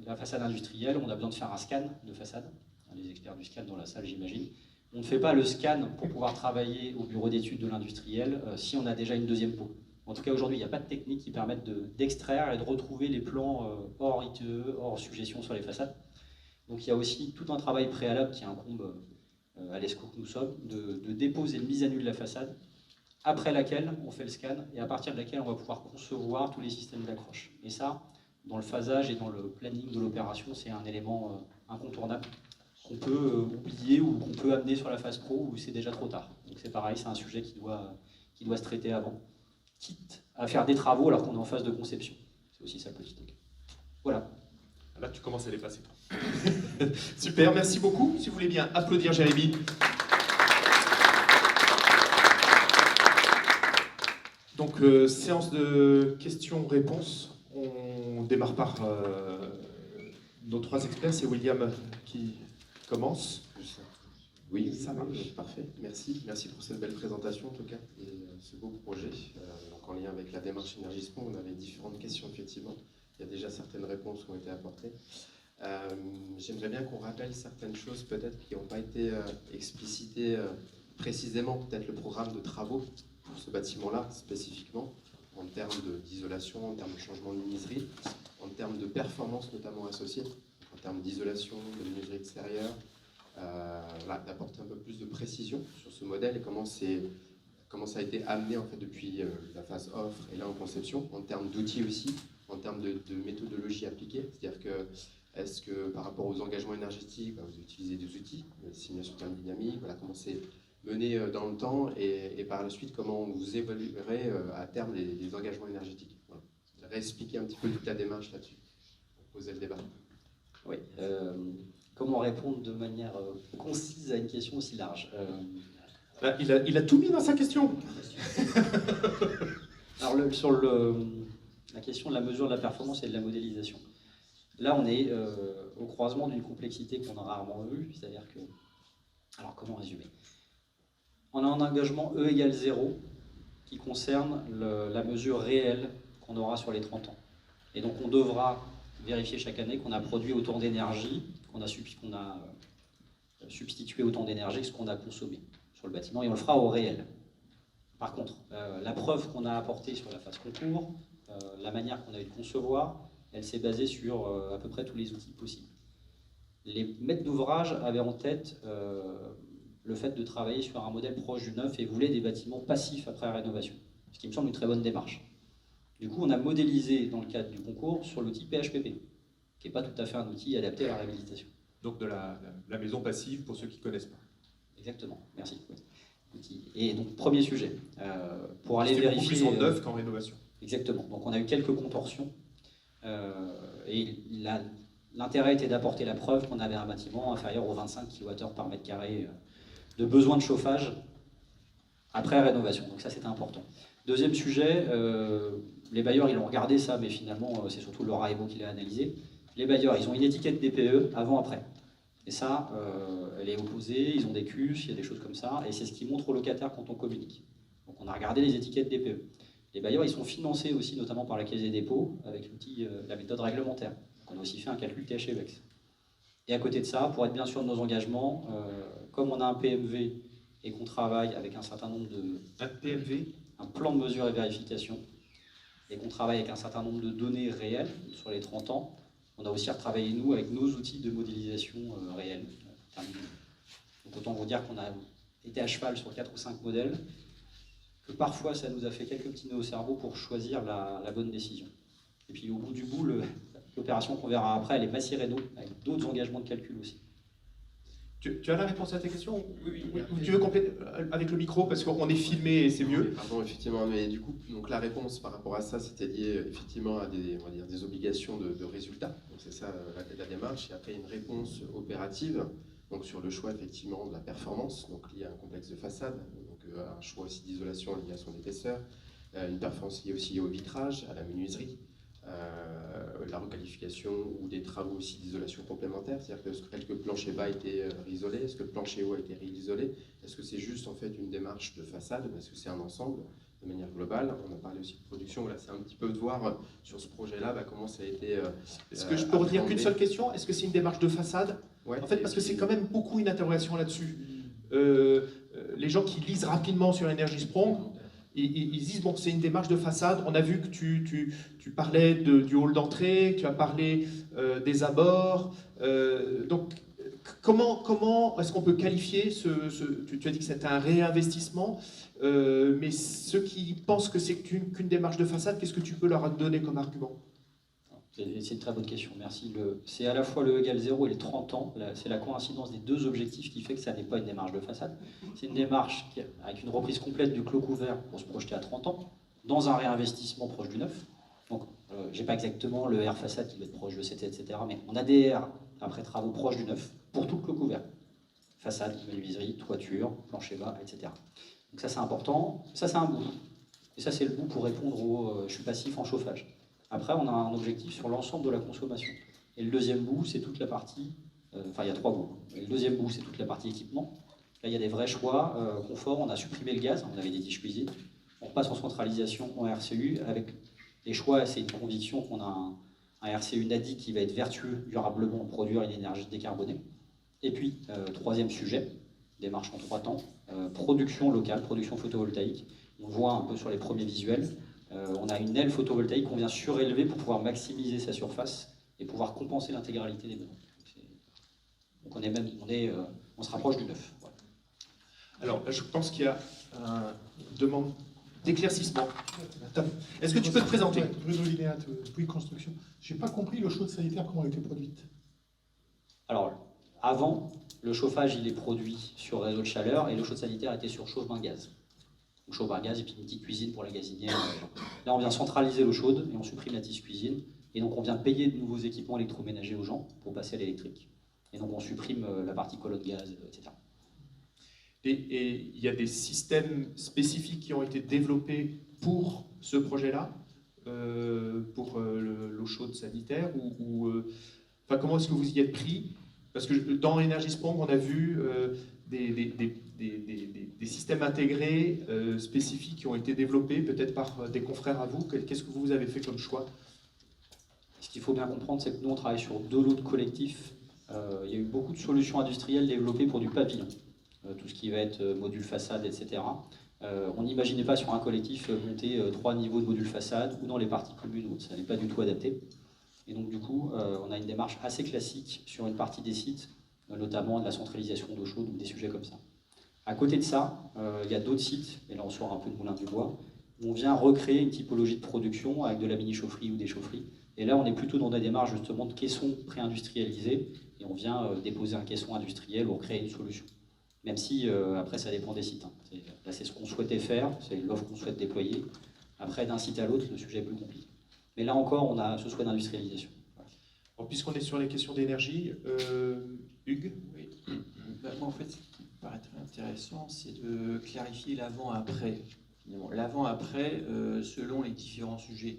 la façade industrielle, on a besoin de faire un scan de façade, les experts du scan dans la salle j'imagine. On ne fait pas le scan pour pouvoir travailler au bureau d'études de l'industriel si on a déjà une deuxième peau. En tout cas aujourd'hui il n'y a pas de technique qui permette d'extraire et de retrouver les plans hors ITE, hors suggestion sur les façades. Donc il y a aussi tout un travail préalable qui incombe à l'ESCO que nous sommes, de déposer une mise à nu de la façade, après laquelle on fait le scan, et à partir de laquelle on va pouvoir concevoir tous les systèmes d'accroche. Et ça, dans le phasage et dans le planning de l'opération, c'est un élément incontournable qu'on peut oublier ou qu'on peut amener sur la phase pro où c'est déjà trop tard. Donc c'est pareil, c'est un sujet qui doit se traiter avant, quitte à faire des travaux alors qu'on est en phase de conception. C'est aussi ça le petit truc. Voilà. Là, tu commences à les passer. Super, merci beaucoup. Si vous voulez bien applaudir Jérémy. Donc, séance de questions-réponses. On démarre par nos trois experts. C'est William qui commence. Oui, ça marche. Parfait. Merci pour cette belle présentation en tout cas et ce beau projet. Donc en lien avec la démarche Énergispo, on avait différentes questions effectivement. Il y a déjà certaines réponses qui ont été apportées. J'aimerais bien qu'on rappelle certaines choses peut-être qui n'ont pas été explicitées précisément, peut-être le programme de travaux pour ce bâtiment-là spécifiquement, en termes d'isolation, en termes de changement de menuiserie, en termes de performance notamment associée, en termes d'isolation, de menuiserie extérieure, d'apporter un peu plus de précision sur ce modèle et comment ça a été amené en fait depuis la phase offre et là en conception, en termes d'outils aussi, en termes de méthodologie appliquée, c'est-à-dire que est-ce que par rapport aux engagements énergétiques, vous utilisez des outils, des simulations thermodynamiques, comment c'est mené dans le temps et par la suite comment vous évaluerez à terme les engagements énergétiques. Voilà. Réexpliquer un petit peu toute la démarche là-dessus, pour poser le débat. Oui, comment répondre de manière concise à une question aussi large Il a tout mis dans sa question. Alors sur la question de la mesure de la performance et de la modélisation. Là, on est au croisement d'une complexité qu'on a rarement vue, c'est-à-dire que... Alors, comment résumer? On a un engagement E égale 0 qui concerne la mesure réelle qu'on aura sur les 30 ans. Et donc, on devra vérifier chaque année qu'on a produit autant d'énergie, qu'on a substitué autant d'énergie que ce qu'on a consommé sur le bâtiment, et on le fera au réel. Par contre, la preuve qu'on a apportée sur la phase concours, la manière qu'on a eu de concevoir, elle s'est basée sur à peu près tous les outils possibles. Les maîtres d'ouvrage avaient en tête le fait de travailler sur un modèle proche du neuf et voulaient des bâtiments passifs après la rénovation, ce qui me semble une très bonne démarche. Du coup, on a modélisé dans le cadre du concours sur l'outil PHPP, qui n'est pas tout à fait un outil adapté à la réhabilitation. Donc de la maison passive pour ceux qui ne connaissent pas. Exactement, merci. Et donc, premier sujet, pour aller vérifier... vérifier... C'est beaucoup plus en neuf qu'en rénovation. Exactement, donc on a eu quelques contorsions, et l'intérêt était d'apporter la preuve qu'on avait un bâtiment inférieur aux 25 kWh par mètre carré de besoin de chauffage après rénovation, donc ça c'était important. Deuxième sujet, les bailleurs ils ont regardé ça, mais finalement c'est surtout Laura Ebo qui l'a analysé. Les bailleurs, ils ont une étiquette DPE avant-après. Et ça, elle est opposée, ils ont des CUS, il y a des choses comme ça, et c'est ce qui montre au locataire quand on communique. Donc on a regardé les étiquettes DPE. Les bailleurs, ils sont financés aussi, notamment par la Caisse des dépôts, avec l'outil, la méthode réglementaire. Donc on On a aussi fait un calcul THEVEX. Et à côté de ça, pour être bien sûr de nos engagements, comme on a un PMV et qu'on travaille avec un certain nombre de... Un PMV, un plan de mesure et vérification, et qu'on travaille avec un certain nombre de données réelles sur les 30 ans, on a aussi retravaillé, nous, avec nos outils de modélisation réels. Donc autant vous dire qu'on a été à cheval sur 4 ou 5 modèles, que parfois ça nous a fait quelques petits nœuds au cerveau pour choisir la bonne décision. Et puis au bout du bout, l'opération qu'on verra après, elle est pas si réno, avec d'autres engagements de calcul aussi. tu as la réponse à ta question? Ou tu veux compléter avec le micro, parce qu'on est filmé et c'est mieux. Pardon, effectivement, mais du coup, donc la réponse par rapport à ça, c'était lié effectivement à des, on va dire, des obligations de résultats. Donc c'est ça la démarche. Et après, une réponse opérative, donc sur le choix effectivement de la performance, donc lié à un complexe de façade, donc un choix aussi d'isolation lié à son épaisseur, une performance liée aussi au vitrage, à la menuiserie. La requalification ou des travaux aussi d'isolation complémentaire, c'est-à-dire que est-ce que le plancher bas a été réisolé, est-ce que le plancher haut a été réisolé, est-ce que c'est juste en fait une démarche de façade, est-ce que c'est un ensemble de manière globale. On a parlé aussi de production, là c'est un petit peu de voir sur ce projet-là comment ça a été Est-ce que je peux retenir qu'une seule question? Est-ce que c'est une démarche de façade? Ouais, en fait, parce que c'est quand même beaucoup une interrogation là-dessus. Les gens qui lisent rapidement sur Energy Sprong, ils disent, bon, c'est une démarche de façade. On a vu que tu parlais du hall d'entrée, tu as parlé des abords. Donc, comment est-ce qu'on peut qualifier tu as dit que c'était un réinvestissement, mais ceux qui pensent que c'est qu'une démarche de façade, qu'est-ce que tu peux leur donner comme argument? C'est une très bonne question, merci. C'est à la fois le égal 0 et les 30 ans, c'est la coïncidence des deux objectifs qui fait que ça n'est pas une démarche de façade. C'est une démarche avec une reprise complète du clos couvert pour se projeter à 30 ans, dans un réinvestissement proche du neuf. Donc, je n'ai pas exactement le R façade qui va être proche de 7, etc. Mais on a des R après travaux proches du neuf pour tout le clos couvert. Façade, menuiserie, toiture, plancher bas, etc. Donc ça c'est important, ça c'est un bout. Et ça c'est le bout pour répondre au je suis passif en chauffage. Après, on a un objectif sur l'ensemble de la consommation. Et le deuxième bout, c'est toute la partie... Enfin, il y a 3 bouts. Et le deuxième bout, c'est toute la partie équipement. Là, il y a des vrais choix. Confort, on a supprimé le gaz, on avait des tiges cuisine. On passe en centralisation en RCU. Avec les choix, c'est une conviction qu'on a un RCU NADI qui va être vertueux durablement pour produire une énergie décarbonée. Et puis, troisième sujet, démarche en 3 temps, production locale, production photovoltaïque. On voit un peu sur les premiers visuels. On a une aile photovoltaïque qu'on vient surélever pour pouvoir maximiser sa surface et pouvoir compenser l'intégralité des besoins. Donc on se rapproche du neuf. Voilà. Alors, je pense qu'il y a une demande d'éclaircissement. Est-ce que tu peux te présenter? Bruno Linéat, Bouygues Construction. Je n'ai pas compris le chaude sanitaire, comment elle a été produite. Alors, avant, le chauffage il est produit sur réseau de chaleur et le chaude sanitaire était sur chauffe-bain gaz. Donc chauffe-bain gaz et puis une petite cuisine pour la gazinière. Là, on vient centraliser l'eau chaude et on supprime la tige cuisine. Et donc, on vient payer de nouveaux équipements électroménagers aux gens pour passer à l'électrique. Et donc, on supprime la partie colonne gaz, etc. Et il y a des systèmes spécifiques qui ont été développés pour ce projet-là, pour l'eau chaude sanitaire, enfin, comment est-ce que vous y êtes pris? Parce que dans Energy Sprong, on a vu des systèmes intégrés spécifiques qui ont été développés, peut-être par des confrères à vous. Qu'est-ce que vous avez fait comme choix? Ce qu'il faut bien comprendre, c'est que nous, on travaille sur 2 lots de collectifs. Il y a eu beaucoup de solutions industrielles développées pour du pavillon. Tout ce qui va être module façade, etc. On n'imaginait pas sur un collectif monter 3 niveaux de module façade ou dans les parties communes, où ça n'est pas du tout adapté. Et donc du coup, on a une démarche assez classique sur une partie des sites, notamment de la centralisation d'eau chaude ou des sujets comme ça. À côté de ça, il y a d'autres sites, et là on sort un peu de Moulin du Bois, où on vient recréer une typologie de production avec de la mini-chaufferie ou des chaufferies. Et là, on est plutôt dans des démarches justement de caissons pré-industrialisés, et on vient déposer un caisson industriel ou créer une solution. Même si, après, ça dépend des sites. Hein. Là, c'est ce qu'on souhaitait faire, c'est l'offre qu'on souhaite déployer. Après, d'un site à l'autre, le sujet est plus compliqué. Mais là encore, on a ce souhait d'industrialisation. Voilà. Puisqu'on est sur les questions d'énergie, Hugues? Oui. Moi, en fait, ce qui me paraît très intéressant, c'est de clarifier l'avant-après. L'avant-après, selon les différents sujets.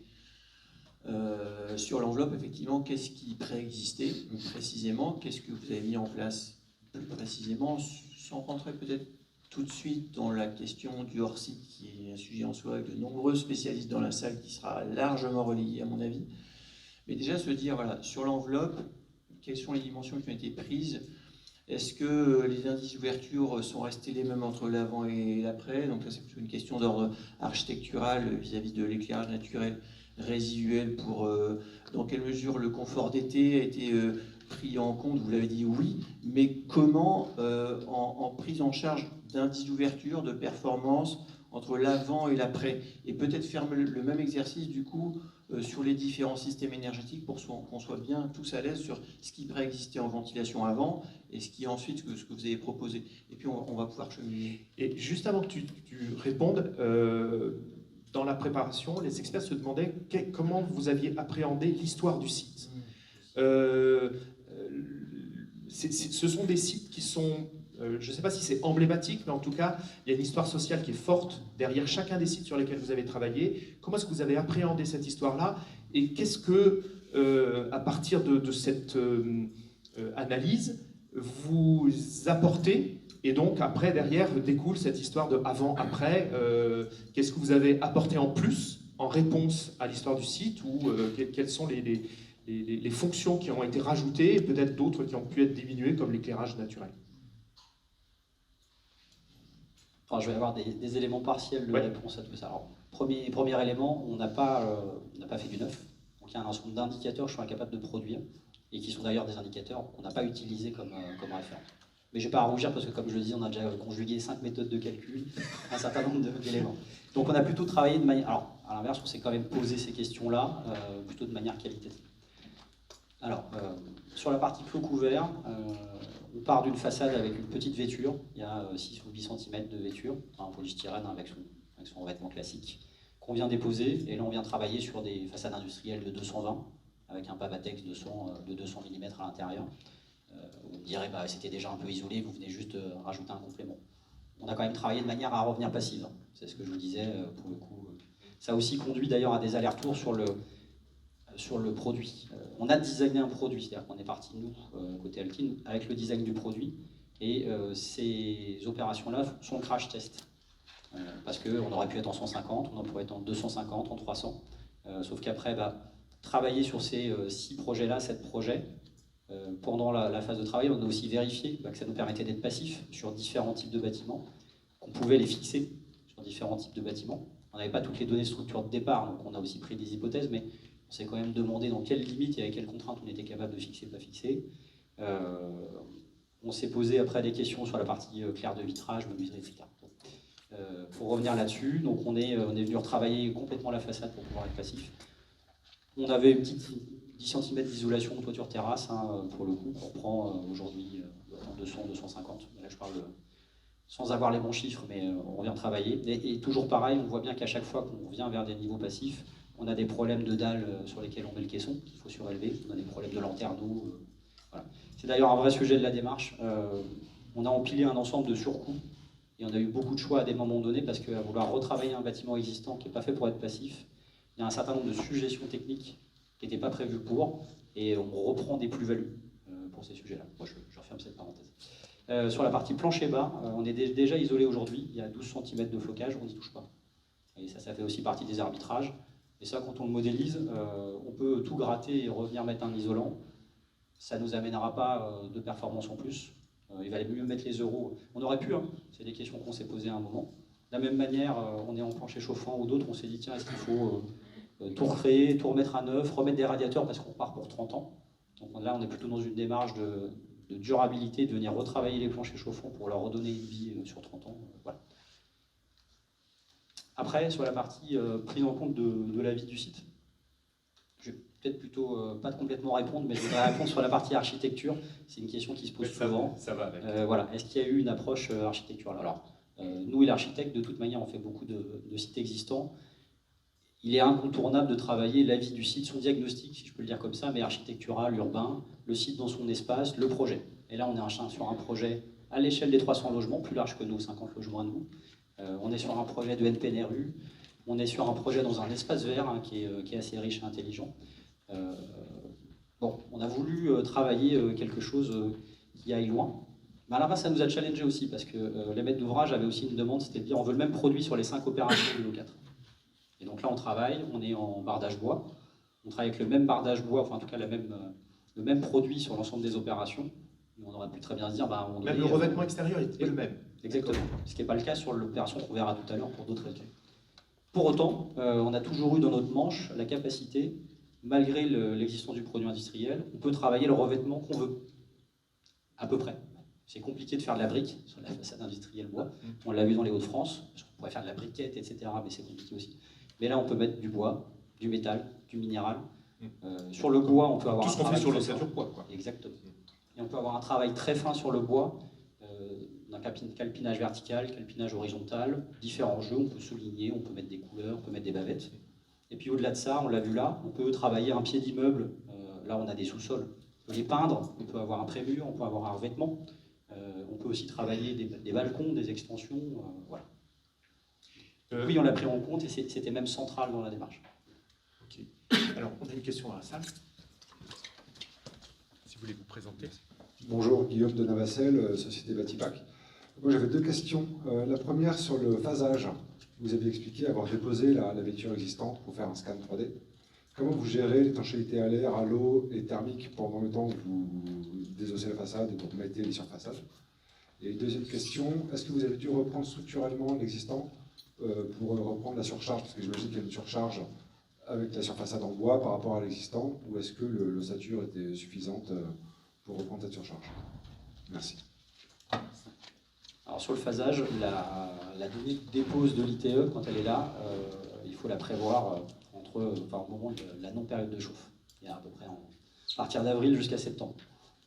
Sur l'enveloppe, effectivement, qu'est-ce qui préexistait précisément? Qu'est-ce que vous avez mis en place plus précisément, sans rentrer peut-être tout de suite dans la question du hors-site, qui est un sujet en soi avec de nombreux spécialistes dans la salle, qui sera largement relayé à mon avis. Mais déjà se dire, voilà, sur l'enveloppe, quelles sont les dimensions qui ont été prises? Est-ce que les indices d'ouverture sont restés les mêmes entre l'avant et l'après? Donc là, c'est plutôt une question d'ordre architectural vis-à-vis de l'éclairage naturel résiduel pour dans quelle mesure le confort d'été a été pris en compte. Vous l'avez dit, oui, mais comment en prise en charge d'indices d'ouverture, de performance entre l'avant et l'après, et peut-être faire le même exercice du coup sur les différents systèmes énergétiques pour qu'on soit bien tous à l'aise sur ce qui préexistait en ventilation avant et ce qui est ensuite ce que vous avez proposé. Et puis on va pouvoir cheminer. Et juste avant que tu répondes, dans la préparation, les experts se demandaient comment vous aviez appréhendé l'histoire du site. Ce sont des sites qui sont, je ne sais pas si c'est emblématique, mais en tout cas, il y a une histoire sociale qui est forte derrière chacun des sites sur lesquels vous avez travaillé. Comment est-ce que vous avez appréhendé cette histoire-là? Et qu'est-ce que, à partir de cette analyse, vous apportez? Et donc, après, derrière, découle cette histoire de avant-après. Qu'est-ce que vous avez apporté en plus, en réponse à l'histoire du site, ou quelles sont les fonctions qui ont été rajoutées, et peut-être d'autres qui ont pu être diminuées, comme l'éclairage naturel? Enfin, je vais avoir des éléments partiels de Ouais. réponse à tout ça. Alors, premier élément, on n'a pas fait du neuf. Donc, il y a un ensemble d'indicateurs que je suis incapable de produire, et qui sont d'ailleurs des indicateurs qu'on n'a pas utilisés comme référence. Mais je ne vais pas à rougir parce que, comme je le dis, on a déjà conjugué 5 méthodes de calcul, un certain nombre d'éléments. Donc on a plutôt travaillé de manière... Alors, à l'inverse, on s'est quand même posé ces questions-là, plutôt de manière qualitative. Alors, sur la partie clos couvert, on part d'une façade avec une petite vêture. Il y a 6 ou 8 cm de vêture, en polystyrène avec son revêtement classique, qu'on vient déposer. Et là, on vient travailler sur des façades industrielles de 220, avec un pavatex de 200 mm à l'intérieur. On me dirait bah, c'était déjà un peu isolé, vous venez juste rajouter un complément. On a quand même travaillé de manière à revenir passive, hein. C'est ce que je vous disais pour le coup. Ça a aussi conduit d'ailleurs à des allers-retours sur le produit. On a designé un produit, c'est-à-dire qu'on est parti, nous, côté Alkin, avec le design du produit, et ces opérations-là sont le crash test. Parce qu'on aurait pu être en 150, on pourrait être en 250, en 300, sauf qu'après, bah, travailler sur ces 6 projets-là, 7 projets, pendant la phase de travail, on a aussi vérifié que ça nous permettait d'être passifs sur différents types de bâtiments, qu'on pouvait les fixer sur différents types de bâtiments. On n'avait pas toutes les données de structure de départ, donc on a aussi pris des hypothèses, mais on s'est quand même demandé dans quelles limites et avec quelles contraintes on était capable de fixer, pas fixer. On s'est posé après des questions sur la partie clair de vitrage, menuiserie, etc. Pour revenir là-dessus, donc on est venu retravailler complètement la façade pour pouvoir être passif. On avait une petite 10 cm d'isolation toiture terrasse, hein, pour le coup, on prend aujourd'hui 200, 250. Là, je parle sans avoir les bons chiffres, mais on vient travailler. Et toujours pareil, on voit bien qu'à chaque fois qu'on vient vers des niveaux passifs, on a des problèmes de dalles sur lesquels on met le caisson, qu'il faut surélever, on a des problèmes de lanterneaux. Voilà. C'est d'ailleurs un vrai sujet de la démarche. On a empilé un ensemble de surcoûts, et on a eu beaucoup de choix à des moments donnés, parce qu'à vouloir retravailler un bâtiment existant qui n'est pas fait pour être passif, il y a un certain nombre de suggestions techniques qui n'étaient pas prévues pour, et on reprend des plus-values pour ces sujets-là. Moi, je referme cette parenthèse. Sur la partie plancher bas, on est déjà isolé aujourd'hui, il y a 12 cm de flocage, on n'y touche pas. Et ça fait aussi partie des arbitrages. Et ça, quand on le modélise, on peut tout gratter et revenir mettre un isolant. Ça ne nous amènera pas de performance en plus. Il valait mieux mettre les euros. On aurait pu, hein. C'est des questions qu'on s'est posées à un moment. De la même manière, on est en plancher chauffant ou d'autres, on s'est dit, tiens, est-ce qu'il faut tout recréer, tout remettre à neuf, remettre des radiateurs parce qu'on part pour 30 ans. Donc là, on est plutôt dans une démarche de durabilité, de venir retravailler les planchers chauffants pour leur redonner une vie sur 30 ans. Voilà. Après, sur la partie prise en compte de la vie du site, je vais peut-être plutôt pas complètement répondre, mais je voudrais répondre sur la partie architecture. C'est une question qui se pose souvent. Ça va avec. Voilà. Est-ce qu'il y a eu une approche architecturale? Alors, nous et l'architecte, de toute manière, on fait beaucoup de sites existants. Il est incontournable de travailler la vie du site, son diagnostic, si je peux le dire comme ça, mais architectural, urbain, le site dans son espace, le projet. Et là, on est sur un projet à l'échelle des 300 logements, plus large que nos 50 logements à nous. On est sur un projet de NPNRU, on est sur un projet dans un espace vert, hein, qui est assez riche et intelligent. Bon, on a voulu travailler quelque chose qui aille loin. Mais à la base, ça nous a challengé aussi, parce que les maîtres d'ouvrage avaient aussi une demande, c'était de dire on veut le même produit sur les 5 opérations du lot 4. Et donc là, on travaille, on est en bardage bois. On travaille avec le même bardage bois, enfin en tout cas le même produit sur l'ensemble des opérations. Mais on aurait pu très bien se dire, bah, à un moment donné, Même le revêtement extérieur est le même. Exactement. Ce qui n'est pas le cas sur l'opération qu'on verra tout à l'heure pour d'autres raisons. Pour autant, on a toujours eu dans notre manche la capacité, malgré l'existence du produit industriel, on peut travailler le revêtement qu'on veut. À peu près. C'est compliqué de faire de la brique sur la façade industrielle bois. On l'a vu dans les Hauts-de-France. On pourrait faire de la briquette, etc. Mais c'est compliqué aussi. Mais là, on peut mettre du bois, du métal, du minéral. Sur le bois, on peut avoir Tout ce qu'on fait sur l'ossature bois, quoi. Exactement. Et on peut avoir un travail très fin sur le bois, d'un calpinage vertical, calpinage horizontal, différents jeux, on peut souligner, on peut mettre des couleurs, on peut mettre des bavettes. Et puis au-delà de ça, on l'a vu là, on peut travailler un pied d'immeuble, là on a des sous-sols, on peut les peindre, on peut avoir un prémur, on peut avoir un revêtement, on peut aussi travailler des balcons, des extensions, voilà. Oui, on l'a pris en compte et c'était même central dans la démarche. Ok. Alors, on a une question à la salle. Si vous voulez vous présenter. Bonjour, Guillaume de Navacelle, Société Batipac. Moi j'avais deux questions. La première sur le phasage. Vous avez expliqué avoir déposé la vecture existante pour faire un scan 3D. Comment vous gérez l'étanchéité à l'air, à l'eau et thermique pendant le temps que vous désossez la façade et que vous mettez les surfaçades? Et deuxième question, est-ce que vous avez dû reprendre structurellement l'existant pour reprendre la surcharge? Parce que j'imagine qu'il y a une surcharge avec la surfaçade en bois par rapport à l'existant, ou est-ce que l'ossature était suffisante pour reprendre cette surcharge? Merci. Alors sur le phasage, la donnée de dépose de l'ITE, quand elle est là, il faut la prévoir au moment de la non-période de chauffe. Il y a à peu près à partir d'avril jusqu'à septembre.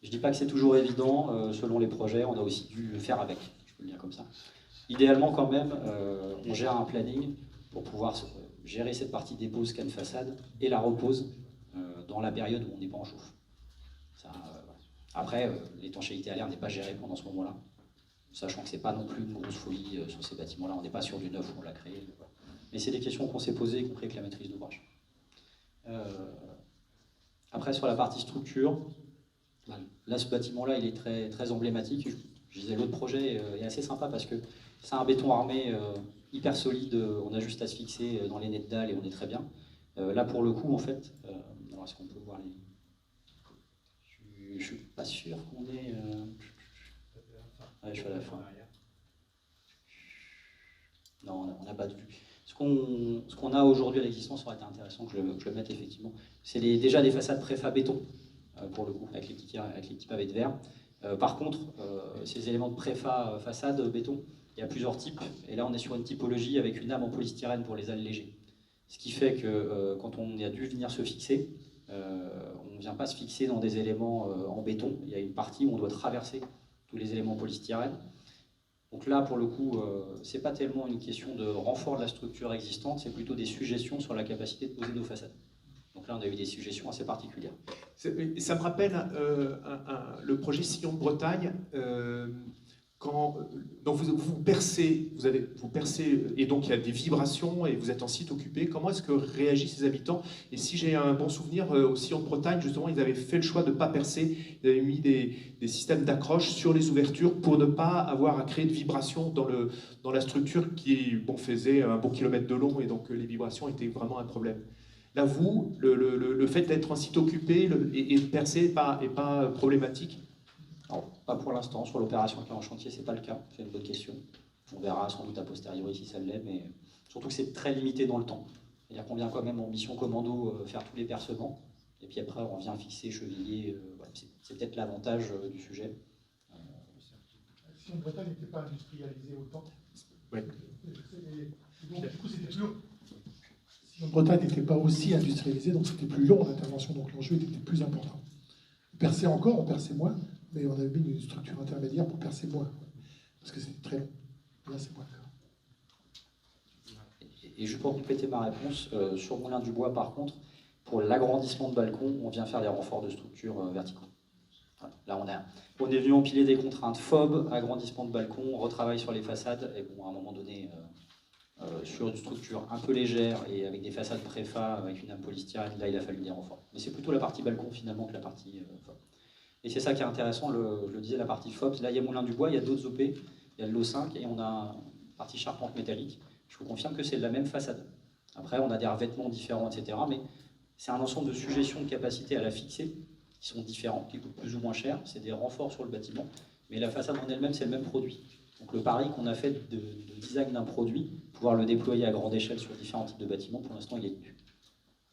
Je ne dis pas que c'est toujours évident, selon les projets, on a aussi dû le faire avec, je peux le dire comme ça. Idéalement quand même, on gère un planning pour pouvoir gérer cette partie dépose scan façade et la repose dans la période où on n'est pas en chauffe. Ça, après, l'étanchéité à l'air n'est pas gérée pendant ce moment-là, sachant que ce n'est pas non plus une grosse folie sur ces bâtiments-là, on n'est pas sur du neuf où on l'a créé. Voilà. Mais c'est des questions qu'on s'est posées, y compris avec la maîtrise d'ouvrage. Après, sur la partie structure, là, ce bâtiment-là, il est très, très emblématique. Je disais, l'autre projet est assez sympa parce que c'est un béton armé hyper solide, on a juste à se fixer dans les nez de dalle et on est très bien. Là, pour le coup, en fait, alors est-ce qu'on peut voir les... Je ne suis pas sûr qu'on est... Ouais, je suis à la fin. Non, on n'a pas de vue. Ce qu'on a aujourd'hui à l'existence, ça aurait été intéressant que je le mette effectivement. C'est déjà des façades préfa béton, pour le coup, avec les petits pavés de verre. Par contre, ces éléments de préfa façade béton, il y a plusieurs types. Et là, on est sur une typologie avec une âme en polystyrène pour les alléger. Ce qui fait que quand on a dû venir se fixer, on ne vient pas se fixer dans des éléments en béton. Il y a une partie où on doit traverser tous les éléments polystyrène. Donc là, pour le coup, ce n'est pas tellement une question de renfort de la structure existante, c'est plutôt des suggestions sur la capacité de poser nos façades. Donc là, on a eu des suggestions assez particulières. Ça me rappelle le projet Sillon de Bretagne. Donc vous percez, et donc il y a des vibrations et vous êtes en site occupé. Comment est-ce que réagissent les habitants? Et si j'ai un bon souvenir, au Sillon de Bretagne, justement, ils avaient fait le choix de ne pas percer. Ils avaient mis des systèmes d'accroche sur les ouvertures pour ne pas avoir à créer de vibrations dans la structure qui faisait un bon kilomètre de long et donc les vibrations étaient vraiment un problème. Là, vous, le fait d'être en site occupé et de percer n'est pas problématique? Non, pas pour l'instant. Sur l'opération qui est en chantier, ce n'est pas le cas. C'est une bonne question. On verra sans doute a posteriori si ça l'est, mais surtout que c'est très limité dans le temps. C'est-à-dire qu'on vient quand même en mission commando faire tous les percements, et puis après on vient fixer, cheviller. Voilà. C'est peut-être l'avantage du sujet. Si Bretagne n'était pas industrialisée autant, oui. Donc, du coup, c'était plus long. Si Bretagne n'était pas aussi industrialisée, donc c'était plus long l'intervention, donc l'enjeu était plus important. On perçait encore, on perçait moins, mais on avait mis une structure intermédiaire pour percer moins, parce que c'était très long. Là, c'est moins le cas. Et juste pour compléter ma réponse, sur Moulin du Bois, par contre, pour l'agrandissement de balcon, on vient faire des renforts de structure verticaux. Voilà. Là, on est venu empiler des contraintes FOB, agrandissement de balcon, on retravaille sur les façades, et bon, à un moment donné, sur une structure un peu légère et avec des façades préfa, avec une âme polystyrène, là, il a fallu des renforts. Mais c'est plutôt la partie balcon, finalement, que la partie FOB. Et c'est ça qui est intéressant, je le disais, la partie FOB. Là, il y a Moulin du Bois, il y a d'autres OP, il y a le LO5, et on a une partie charpente métallique. Je vous confirme que c'est de la même façade. Après, on a des revêtements différents, etc. Mais C'est un ensemble de suggestions de capacité à la fixer, qui sont différents, qui coûtent plus ou moins cher. C'est des renforts sur le bâtiment, mais la façade en elle-même, c'est le même produit. Donc le pari qu'on a fait de design d'un produit, pouvoir le déployer à grande échelle sur différents types de bâtiments, pour l'instant, il est tenu.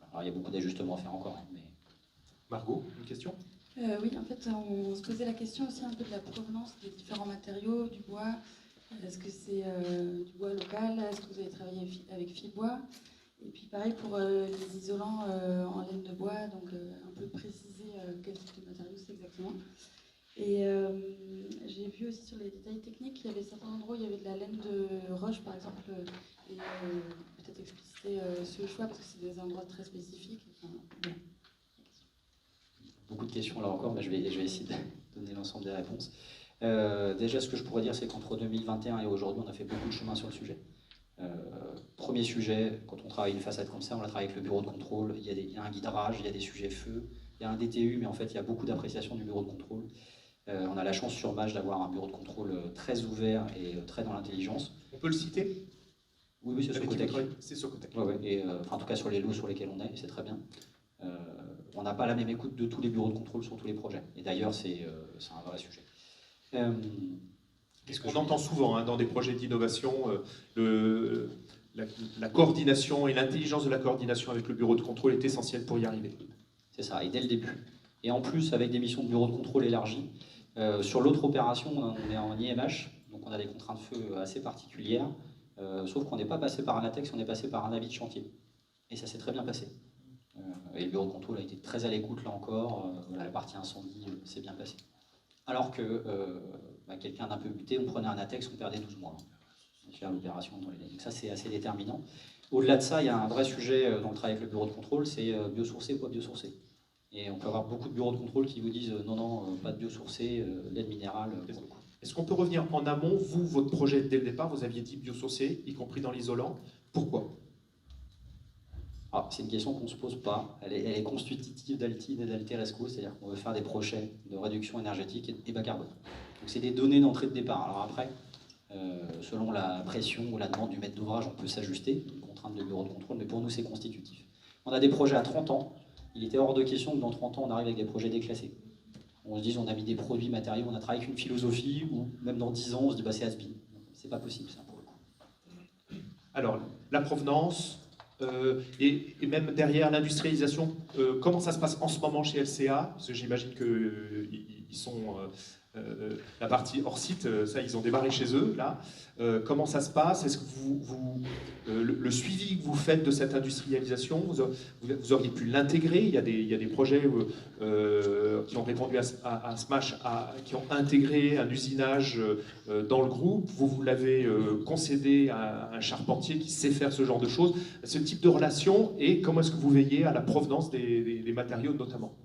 Alors il y a beaucoup d'ajustements à faire encore. Mais... Margot, une question? Oui, en fait, on se posait la question aussi un peu de la provenance des différents matériaux, du bois. Est-ce que c'est du bois local? Est-ce que vous avez travaillé avec Fibois? Et puis pareil pour les isolants en laine de bois, donc un peu préciser quel type de matériau c'est exactement. Et j'ai vu aussi sur les détails techniques, il y avait certains endroits où il y avait de la laine de roche par exemple, et peut-être expliciter ce choix parce que c'est des endroits très spécifiques. Enfin, bon. Beaucoup de questions là encore, mais je vais essayer de donner l'ensemble des réponses. Déjà, ce que je pourrais dire, c'est qu'entre 2021 et aujourd'hui, on a fait beaucoup de chemin sur le sujet. Premier sujet, quand on travaille une façade comme ça, on la travaille avec le bureau de contrôle, il y a un guidrage, il y a des sujets feu, il y a un DTU, mais en fait, il y a beaucoup d'appréciation du bureau de contrôle. On a la chance sur Mage d'avoir un bureau de contrôle très ouvert et très dans l'intelligence. On peut le citer? Oui, c'est Socotec. C'est Socotec. Ouais, et en tout cas sur les lots sur lesquels on est, c'est très bien. On n'a pas la même écoute de tous les bureaux de contrôle sur tous les projets. Et d'ailleurs, c'est un vrai sujet. Qu'est-ce qu'on entend souvent dans des projets d'innovation, la coordination et l'intelligence de la coordination avec le bureau de contrôle est essentielle pour y arriver. C'est ça, et dès le début. Et en plus, avec des missions de bureau de contrôle élargies, sur l'autre opération, on est en IMH, donc on a des contraintes de feu assez particulières, sauf qu'on n'est pas passé par un ATEX, on est passé par un avis de chantier. Et ça s'est très bien passé. Et le bureau de contrôle a été très à l'écoute là encore, la partie incendie s'est bien passée. Alors que quelqu'un d'un peu buté, on prenait un ATEX, on perdait 12 mois. Donc là, l'opération dans les... Donc ça, c'est assez déterminant. Au-delà de ça, il y a un vrai sujet dans le travail avec le bureau de contrôle, c'est biosourcé ou pas biosourcé. Et on peut avoir beaucoup de bureaux de contrôle qui vous disent non, pas de biosourcé, laine minérale. Est-ce qu'on peut revenir en amont? Vous, votre projet dès le départ, vous aviez dit biosourcé, y compris dans l'isolant. Pourquoi? C'est une question qu'on ne se pose pas. Elle est constitutive d'Altine et d'Alteresco, c'est-à-dire qu'on veut faire des projets de réduction énergétique et bas carbone. Donc c'est des données d'entrée de départ. Alors après, selon la pression ou la demande du maître d'ouvrage, on peut s'ajuster, une contrainte de bureau de contrôle, mais pour nous c'est constitutif. On a des projets à 30 ans. Il était hors de question que dans 30 ans on arrive avec des projets déclassés. On se dit on a mis des produits matériaux, on a travaillé avec une philosophie, ou même dans 10 ans on se dit c'est has-been. C'est pas possible ça pour le coup. Alors, la provenance, et même derrière l'industrialisation, comment ça se passe en ce moment chez LCA? Parce que j'imagine qu'ils sont la partie hors site, ça ils ont démarré chez eux là. Comment ça se passe? Est-ce que le suivi que vous faites de cette industrialisation, vous auriez pu l'intégrer? Il y a des projets qui ont répondu à Smash, qui ont intégré un usinage dans le groupe. Vous l'avez concédé à un charpentier qui sait faire ce genre de choses. Ce type de relation, et comment est-ce que vous veillez à la provenance des matériaux notamment?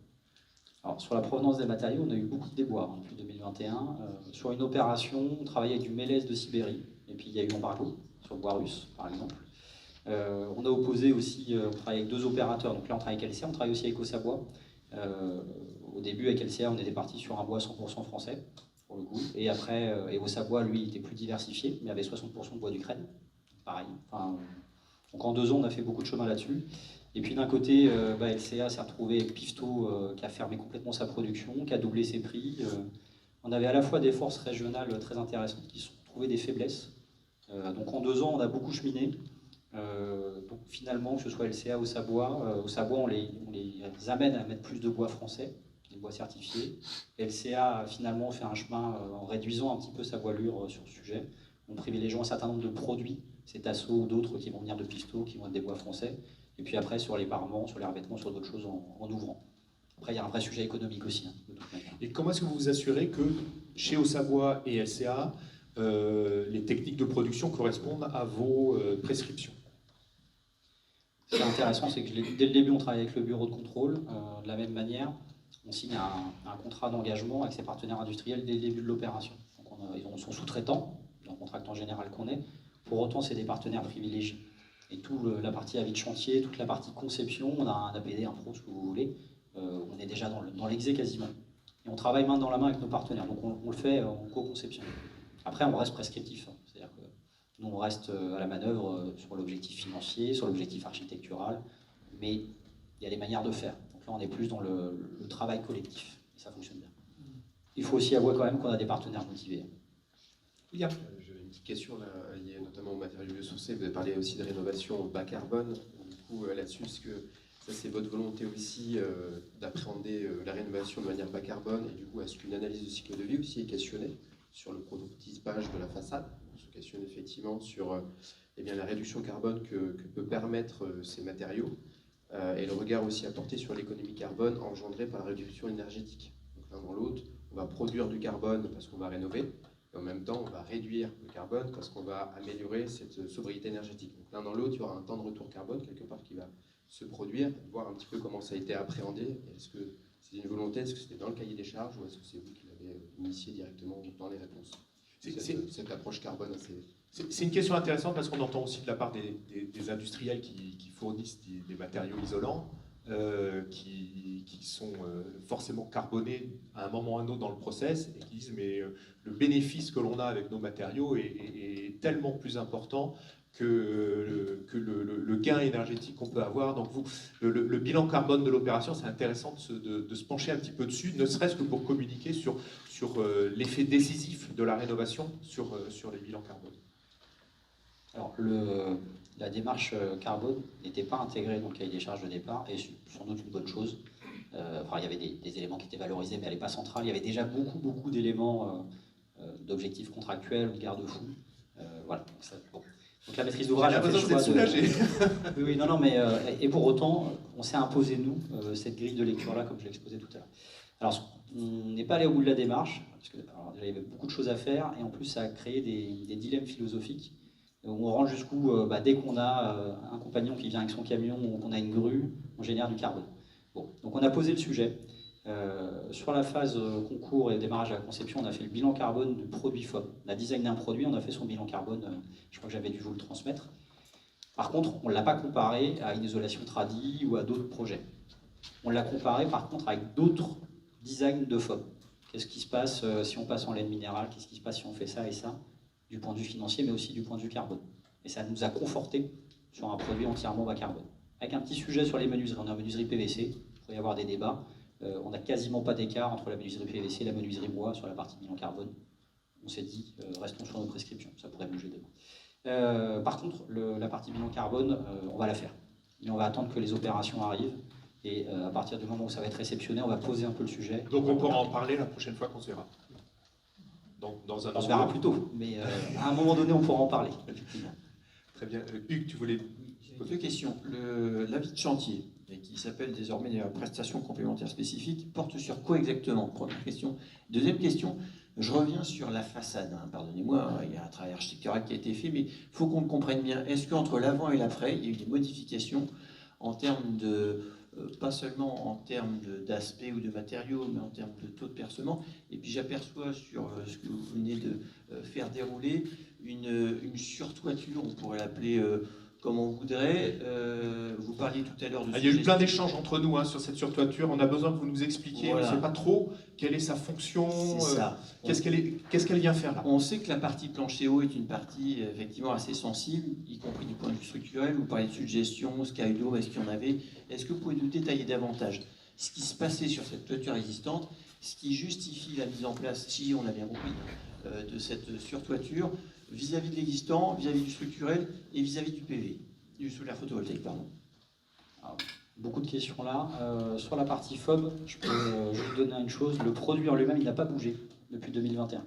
Alors, sur la provenance des matériaux, on a eu beaucoup de déboires depuis 2021. Sur une opération, on travaillait avec du mélèze de Sibérie, et puis il y a eu embargo sur le bois russe, par exemple. On a opposé aussi, on travaille avec 2 opérateurs, donc là on travaille avec LCA, on travaille aussi avec Ossabois. Au début, avec LCA, on était parti sur un bois 100% français, pour le coup, et après, Ossabois, lui, il était plus diversifié, mais avait 60% de bois d'Ukraine, pareil. Donc en 2 ans, on a fait beaucoup de chemin là-dessus. Et puis d'un côté, LCA s'est retrouvé avec Pifto qui a fermé complètement sa production, qui a doublé ses prix. On avait à la fois des forces régionales très intéressantes qui ont trouvé des faiblesses. Donc en 2 ans, on a beaucoup cheminé. Donc finalement, que ce soit LCA ou Ossabois, on les amène à mettre plus de bois français, des bois certifiés. LCA a finalement fait un chemin en réduisant un petit peu sa voilure sur ce sujet, en privilégiant un certain nombre de produits, c'est Tasso ou d'autres qui vont venir de Pifto, qui vont être des bois français. Et puis après, sur les parements, sur les revêtements, sur d'autres choses en ouvrant. Après, il y a un vrai sujet économique aussi, de toute manière. Et comment est-ce que vous vous assurez que chez Ossabois et LCA, les techniques de production correspondent à vos prescriptions? Ce qui est intéressant, c'est que dès le début, on travaille avec le bureau de contrôle. De la même manière, on signe un contrat d'engagement avec ses partenaires industriels dès le début de l'opération. Donc ils sont sous-traitants, dans le contrat en général qu'on est. Pour autant, c'est des partenaires privilégiés. Et toute la partie avis de chantier, toute la partie conception, on a un APD, un pro, ce que vous voulez, on est déjà dans l'exé quasiment. Et on travaille main dans la main avec nos partenaires, donc on le fait en co-conception. Après, on reste prescriptif, c'est-à-dire que nous, on reste à la manœuvre sur l'objectif financier, sur l'objectif architectural, mais il y a les manières de faire. Donc là, on est plus dans le travail collectif, et ça fonctionne bien. Il faut aussi avouer quand même qu'on a des partenaires motivés. William. J'avais une petite question là, liée notamment aux matériaux biosourcés. Vous avez parlé aussi de rénovation bas carbone. Du coup, là-dessus, est-ce que ça, c'est votre volonté aussi d'appréhender la rénovation de manière bas carbone? Et du coup, est-ce qu'une analyse de cycle de vie aussi est questionnée sur le prototypage de la façade? On se questionne effectivement sur eh bien, la réduction carbone que peut permettre ces matériaux et le regard aussi apporté sur l'économie carbone engendrée par la réduction énergétique. Donc l'un dans l'autre, on va produire du carbone parce qu'on va rénover, et en même temps, on va réduire le carbone parce qu'on va améliorer cette sobriété énergétique. Donc l'un dans l'autre, il y aura un temps de retour carbone quelque part qui va se produire, voir un petit peu comment ça a été appréhendé. Est-ce que c'était une volonté, est-ce que c'était dans le cahier des charges, ou est-ce que c'est vous qui l'avez initié directement dans les réponses? Cette approche carbone assez... C'est une question intéressante parce qu'on entend aussi de la part des industriels qui fournissent des matériaux isolants qui sont forcément carbonés à un moment ou à un autre dans le process et qui disent mais le bénéfice que l'on a avec nos matériaux est tellement plus important que le gain énergétique qu'on peut avoir. Donc le bilan carbone de l'opération, c'est intéressant de se pencher un petit peu dessus, ne serait-ce que pour communiquer sur l'effet décisif de la rénovation sur les bilans carbone. Alors, la démarche carbone n'était pas intégrée dans le cahier des charges de départ, et sans doute une bonne chose. Enfin, il y avait des éléments qui étaient valorisés, mais elle n'est pas centrale. Il y avait déjà beaucoup d'éléments d'objectifs contractuels ou de garde-fous. Voilà. Donc la maîtrise d'ouvrage a fait le choix soulagé. Oui, non, mais et pour autant, on s'est imposé, nous, cette grille de lecture-là, comme je l'ai exposé tout à l'heure. Alors, on n'est pas allé au bout de la démarche, parce que alors, déjà, il y avait beaucoup de choses à faire, et en plus, ça a créé des dilemmes philosophiques. On rentre jusqu'où, dès qu'on a un compagnon qui vient avec son camion ou qu'on a une grue, on génère du carbone. Bon, donc on a posé le sujet. Sur la phase concours et démarrage à la conception, on a fait le bilan carbone du produit FOB. On a designé un produit, on a fait son bilan carbone, je crois que j'avais dû vous le transmettre. Par contre, on ne l'a pas comparé à une isolation tradie ou à d'autres projets. On l'a comparé par contre avec d'autres designs de FOB. Qu'est-ce qui se passe si on passe en laine minérale? Qu'est-ce qui se passe si on fait ça et ça? Du point de vue financier, mais aussi du point de vue carbone. Et ça nous a conforté sur un produit entièrement bas carbone. Avec un petit sujet sur les menuiseries. On est en menuiserie PVC, il pourrait y avoir des débats. On n'a quasiment pas d'écart entre la menuiserie PVC et la menuiserie bois sur la partie bilan carbone. On s'est dit, restons sur nos prescriptions, ça pourrait bouger demain. Par contre, la partie bilan carbone, on va la faire. Mais on va attendre que les opérations arrivent. Et à partir du moment où ça va être réceptionné, on va poser un peu le sujet. Donc on pourra en parler la prochaine fois qu'on se verra. Dans un on se verra plus tôt, mais à un moment donné, on pourra en parler, effectivement. Très bien. Hugues, tu voulais... Deux questions. L'avis de chantier, qui s'appelle désormais prestations complémentaires spécifiques, porte sur quoi exactement? Première question. Deuxième question, je reviens sur la façade. Pardonnez-moi, il y a un travail architectural qui a été fait, mais il faut qu'on le comprenne bien. Est-ce qu'entre l'avant et l'après, il y a eu des modifications en termes de... pas seulement en termes d'aspect ou de matériaux, mais en termes de taux de percement. Et puis j'aperçois sur ce que vous venez de faire dérouler une surtoiture, on pourrait l'appeler comme on voudrait. Vous parliez tout à l'heure de... Il y a eu plein d'échanges entre nous sur cette surtoiture. On a besoin que vous nous expliquiez. Voilà. On ne sait pas trop quelle est sa fonction. C'est ça. Qu'est-ce qu'elle vient faire là? On sait que la partie plancher haut est une partie effectivement assez sensible, y compris du point de vue structurel. Vous parlez de suggestion, skydome, est-ce qu'il y en avait? Est-ce que vous pouvez nous détailler davantage ce qui se passait sur cette toiture existante, ce qui justifie la mise en place, si on a bien compris, de cette surtoiture vis-à-vis de l'existant, vis-à-vis du structurel et vis-à-vis du PV, du solaire photovoltaïque, pardon. Alors, beaucoup de questions là. Sur la partie FOB, je peux juste donner une chose, le produit en lui-même, il n'a pas bougé depuis 2021.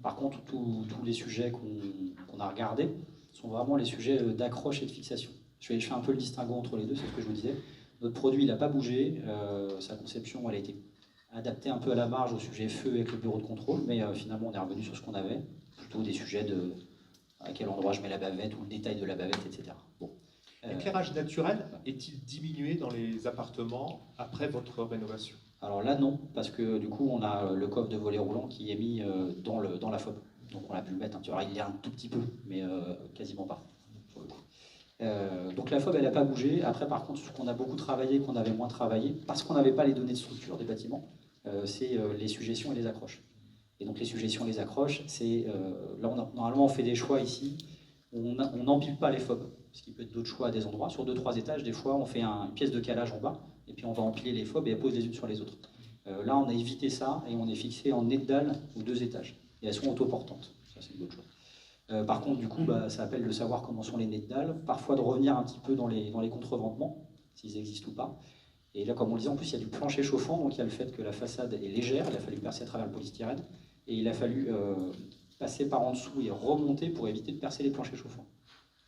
Par contre, tous les sujets qu'on a regardés sont vraiment les sujets d'accroche et de fixation. Je fais un peu le distinguo entre les deux, c'est ce que je vous disais. Notre produit, il n'a pas bougé. Sa conception, elle a été adaptée un peu à la marge au sujet feu avec le bureau de contrôle, mais finalement, on est revenu sur ce qu'on avait. Plutôt des sujets de à quel endroit je mets la bavette ou le détail de la bavette, etc. Bon. L'éclairage naturel est-il diminué dans les appartements après votre rénovation? Alors là, non, parce que du coup, on a le coffre de volet roulant qui est mis dans la FOB. Donc on a pu le mettre, tu vois, il y a un tout petit peu, mais quasiment pas. Donc la FOB, elle n'a pas bougé. Après, par contre, ce qu'on a beaucoup travaillé, qu'on avait moins travaillé, parce qu'on n'avait pas les données de structure des bâtiments, c'est les suggestions et les accroches. Et donc les suggestions et les accroches, c'est... là, normalement, on fait des choix ici. On n'empile pas les FOB. parce qu'il peut être d'autres choix à des endroits. Sur 2-3 étages, des fois, on fait une pièce de calage en bas, et puis on va empiler les fobs et elles posent les unes sur les autres. Là, on a évité ça, et on est fixé en nez de dalle aux 2 étages. Et elles sont autoportantes. Ça, c'est une bonne chose. Par contre, du coup, ça appelle de savoir comment sont les nez de dalle, parfois de revenir un petit peu dans les contrevendements, s'ils existent ou pas. Et là, comme on le disait, en plus, il y a du plancher chauffant, donc il y a le fait que la façade est légère, il a fallu percer à travers le polystyrène, et il a fallu passer par en dessous et remonter pour éviter de percer les planchers chauffants.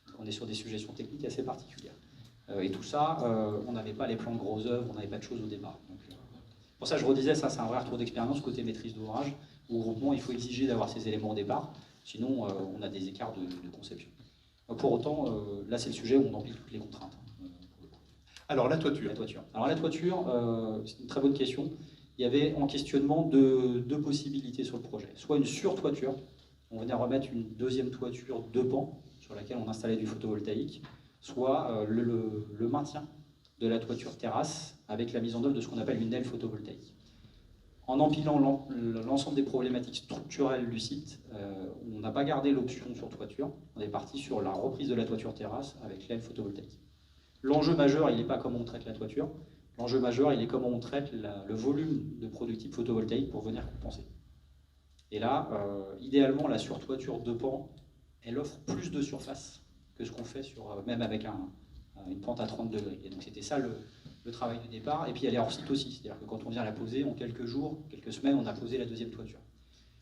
Donc, on est sur des suggestions techniques assez particulières. Et tout ça, on n'avait pas les plans de gros œuvres, on n'avait pas de choses au départ. Donc, pour ça, je redisais, ça c'est un vrai retour d'expérience côté maîtrise d'ouvrage. Au groupement, il faut exiger d'avoir ces éléments au départ, sinon on a des écarts de conception. Pour autant, là c'est le sujet où on empile toutes les contraintes. Alors, la toiture. Alors la toiture, c'est une très bonne question. Il y avait en questionnement deux possibilités sur le projet. Soit une surtoiture, on venait remettre une deuxième toiture de pan sur laquelle on installait du photovoltaïque, soit le maintien de la toiture terrasse avec la mise en œuvre de ce qu'on appelle une aile photovoltaïque. En empilant l'ensemble des problématiques structurelles du site, on n'a pas gardé l'option sur toiture, on est parti sur la reprise de la toiture terrasse avec l'aile photovoltaïque. L'enjeu majeur, il n'est pas comment on traite la toiture, l'enjeu majeur, il est comment on traite le volume de produits type photovoltaïque pour venir compenser. Et là, idéalement, la surtoiture de pan, elle offre plus de surface que ce qu'on fait même avec une pente à 30 degrés. Et donc c'était ça le travail du départ. Et puis elle est hors site aussi, c'est-à-dire que quand on vient la poser, en quelques jours, quelques semaines, on a posé la deuxième toiture.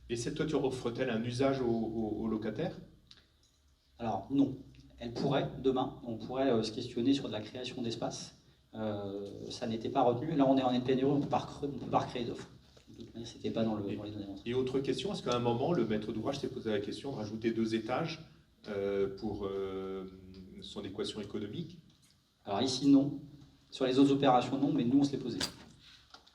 Et cette toiture offre-t-elle un usage aux locataires? Alors non. Elle pourrait, demain, on pourrait se questionner sur de la création d'espace. Ça n'était pas retenu. Là, on est en NPNRE, on ne peut pas recréer d'offres. De toute manière, ce n'était pas dans les données d'entrée. Et autre question, est-ce qu'à un moment, le maître d'ouvrage s'est posé la question de rajouter 2 étages pour son équation économique? Alors ici, non. Sur les autres opérations, non, mais nous, on se l'est posé.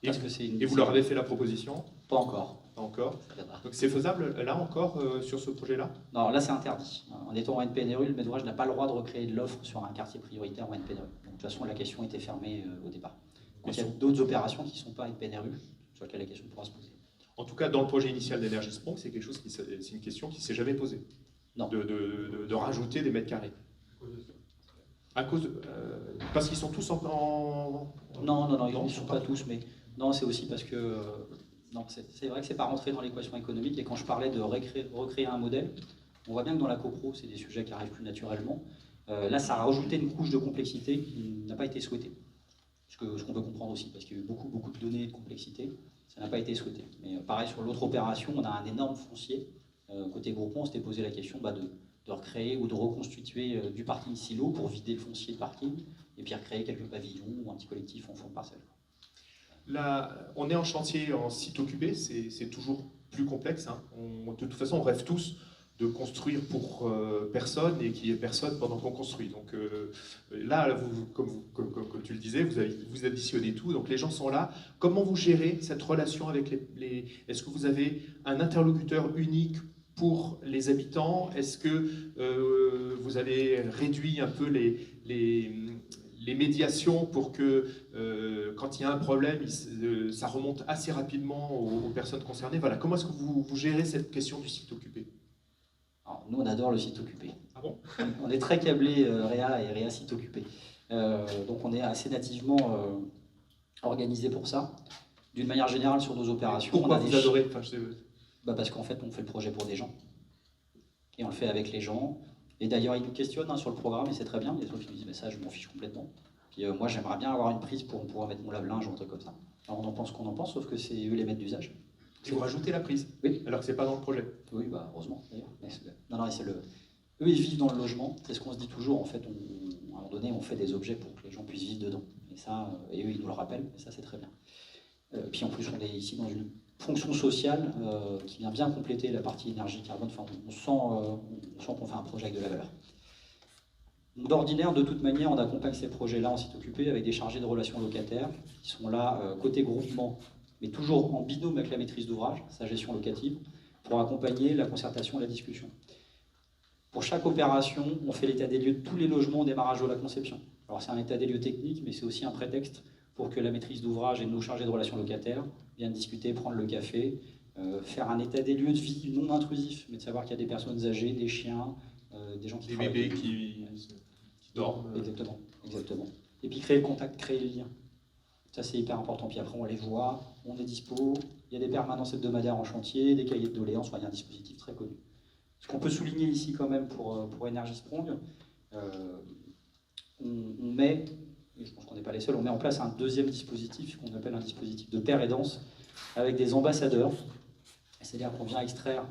Et vous leur avez fait la proposition? Pas encore. Pas encore. Donc c'est faisable, là encore, sur ce projet-là? Non, là, c'est interdit. En étant en NPNRU, le maître d'ouvrage n'a pas le droit de recréer de l'offre sur un quartier prioritaire en NPNRU. Donc, de toute façon, la question était fermée au départ. Donc, il y a d'autres opérations qui ne sont pas NPNRU, sur lesquelles la question pourra se poser. En tout cas, dans le projet initial d'Energy Sprong, c'est une question qui ne s'est jamais posée. Non. De rajouter des mètres carrés. Parce qu'ils sont tous en... Non, ils ne sont pas tous, mais non, c'est aussi parce que... non, c'est vrai que c'est pas rentré dans l'équation économique, et quand je parlais de recréer un modèle, on voit bien que dans la copro, c'est des sujets qui arrivent plus naturellement. Là, ça a rajouté une couche de complexité qui n'a pas été souhaitée. Ce qu'on peut comprendre aussi, parce qu'il y a eu beaucoup de données et de complexité, ça n'a pas été souhaité. Mais pareil, sur l'autre opération, on a un énorme foncier. Côté groupement, on s'était posé la question de recréer ou de reconstituer du parking silo pour vider le foncier de parking, et puis recréer quelques pavillons ou un petit collectif en fond de parcelle. Là, on est en chantier en site occupé, c'est toujours plus complexe. Hein. De toute façon, on rêve tous de construire pour personne et qu'il n'y ait personne pendant qu'on construit. Donc là, comme tu le disais, vous additionnez tout, donc les gens sont là. Comment vous gérez cette relation avec les... Est-ce que vous avez un interlocuteur unique pour les habitants? Est-ce que vous avez réduit un peu les médiations pour que quand il y a un problème, ça remonte assez rapidement aux personnes concernées? Voilà. Comment est-ce que vous gérez cette question du site occupé? Alors, nous, on adore le site occupé. Ah bon? On est très câblé Réa et Réa site occupé. Donc on est assez nativement organisé pour ça. D'une manière générale, sur nos opérations... Pourquoi vous adorez? Parce qu'en fait, on fait le projet pour des gens. Et on le fait avec les gens. Et d'ailleurs, ils nous questionnent sur le programme, et c'est très bien. Il y a des gens qui nous disent, mais ça, je m'en fiche complètement. Puis moi, j'aimerais bien avoir une prise pour pouvoir mettre mon lave-linge ou un truc comme ça. Alors on en pense qu'on en pense, sauf que c'est eux les maîtres d'usage. Et vous rajoutez la prise? Oui. Alors que c'est pas dans le projet? Oui, heureusement, d'ailleurs. Non, eux, ils vivent dans le logement. C'est ce qu'on se dit toujours. En fait, à un moment donné, on fait des objets pour que les gens puissent vivre dedans. Et ça, et eux, ils nous le rappellent. Et ça, c'est très bien. Puis en plus, on est ici dans une fonction sociale qui vient bien compléter la partie énergie carbone. Enfin, on sent qu'on fait un projet avec de la valeur. D'ordinaire, de toute manière, on accompagne ces projets-là en site occupé avec des chargés de relations locataires qui sont là côté groupement, mais toujours en binôme avec la maîtrise d'ouvrage, sa gestion locative, pour accompagner la concertation et la discussion. Pour chaque opération, on fait l'état des lieux de tous les logements au démarrage de la conception. Alors c'est un état des lieux technique, mais c'est aussi un prétexte pour que la maîtrise d'ouvrage et nos chargés de relations locataires viennent discuter, prendre le café, faire un état des lieux de vie non intrusif, mais de savoir qu'il y a des personnes âgées, des chiens, des gens qui des travaillent. bébés qui dorment. Exactement, exactement. Et puis créer le contact, créer le lien. Ça, c'est hyper important. Puis après, on les voit, on est dispo, il y a des permanences hebdomadaires en chantier, des cahiers de doléances, enfin, il y a un dispositif très connu. Ce qu'on peut souligner ici quand même pour Energy Sprong, on met, et je pense qu'on n'est pas les seuls, on met en place un deuxième dispositif qu'on appelle un dispositif de paire et danse avec des ambassadeurs. C'est-à-dire qu'on vient extraire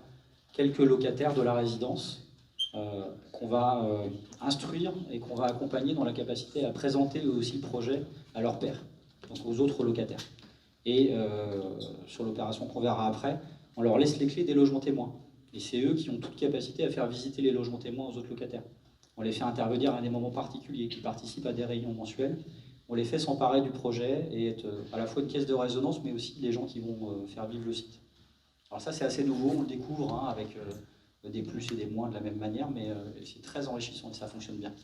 quelques locataires de la résidence qu'on va instruire et qu'on va accompagner dans la capacité à présenter eux aussi le projet à leurs pairs, donc aux autres locataires. Et sur l'opération qu'on verra après, on leur laisse les clés des logements témoins. Et c'est eux qui ont toute capacité à faire visiter les logements témoins aux autres locataires. On les fait intervenir à des moments particuliers, qui participent à des réunions mensuelles. On les fait s'emparer du projet et être à la fois une caisse de résonance, mais aussi les gens qui vont faire vivre le site. Alors ça, c'est assez nouveau, on le découvre hein, avec des plus et des moins de la même manière, mais c'est très enrichissant et ça fonctionne bien.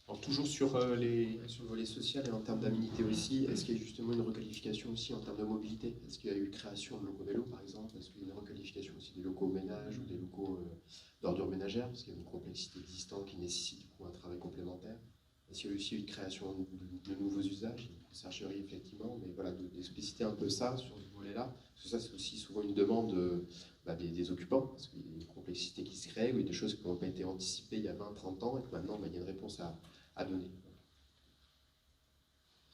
Alors, toujours sur Sur le volet social et en termes d'aménité aussi, est-ce qu'il y a justement une requalification aussi en termes de mobilité? Est-ce qu'il y a eu création de locaux vélo par exemple? Est-ce qu'il y a une requalification aussi des locaux ménage ou des locaux d'ordures ménagères? Parce qu'il y a une complexité existante qui nécessite du coup un travail complémentaire. Est-ce qu'il y a aussi une création de nouveaux usages, une conciergerie effectivement, mais voilà, d'expliciter un peu ça sur ce volet-là, parce que ça c'est aussi souvent une demande des occupants, parce qu'il y a une complexité qui se crée, ou des choses qui n'ont pas été anticipées il y a 20-30 ans, et que maintenant il y a une réponse à donner.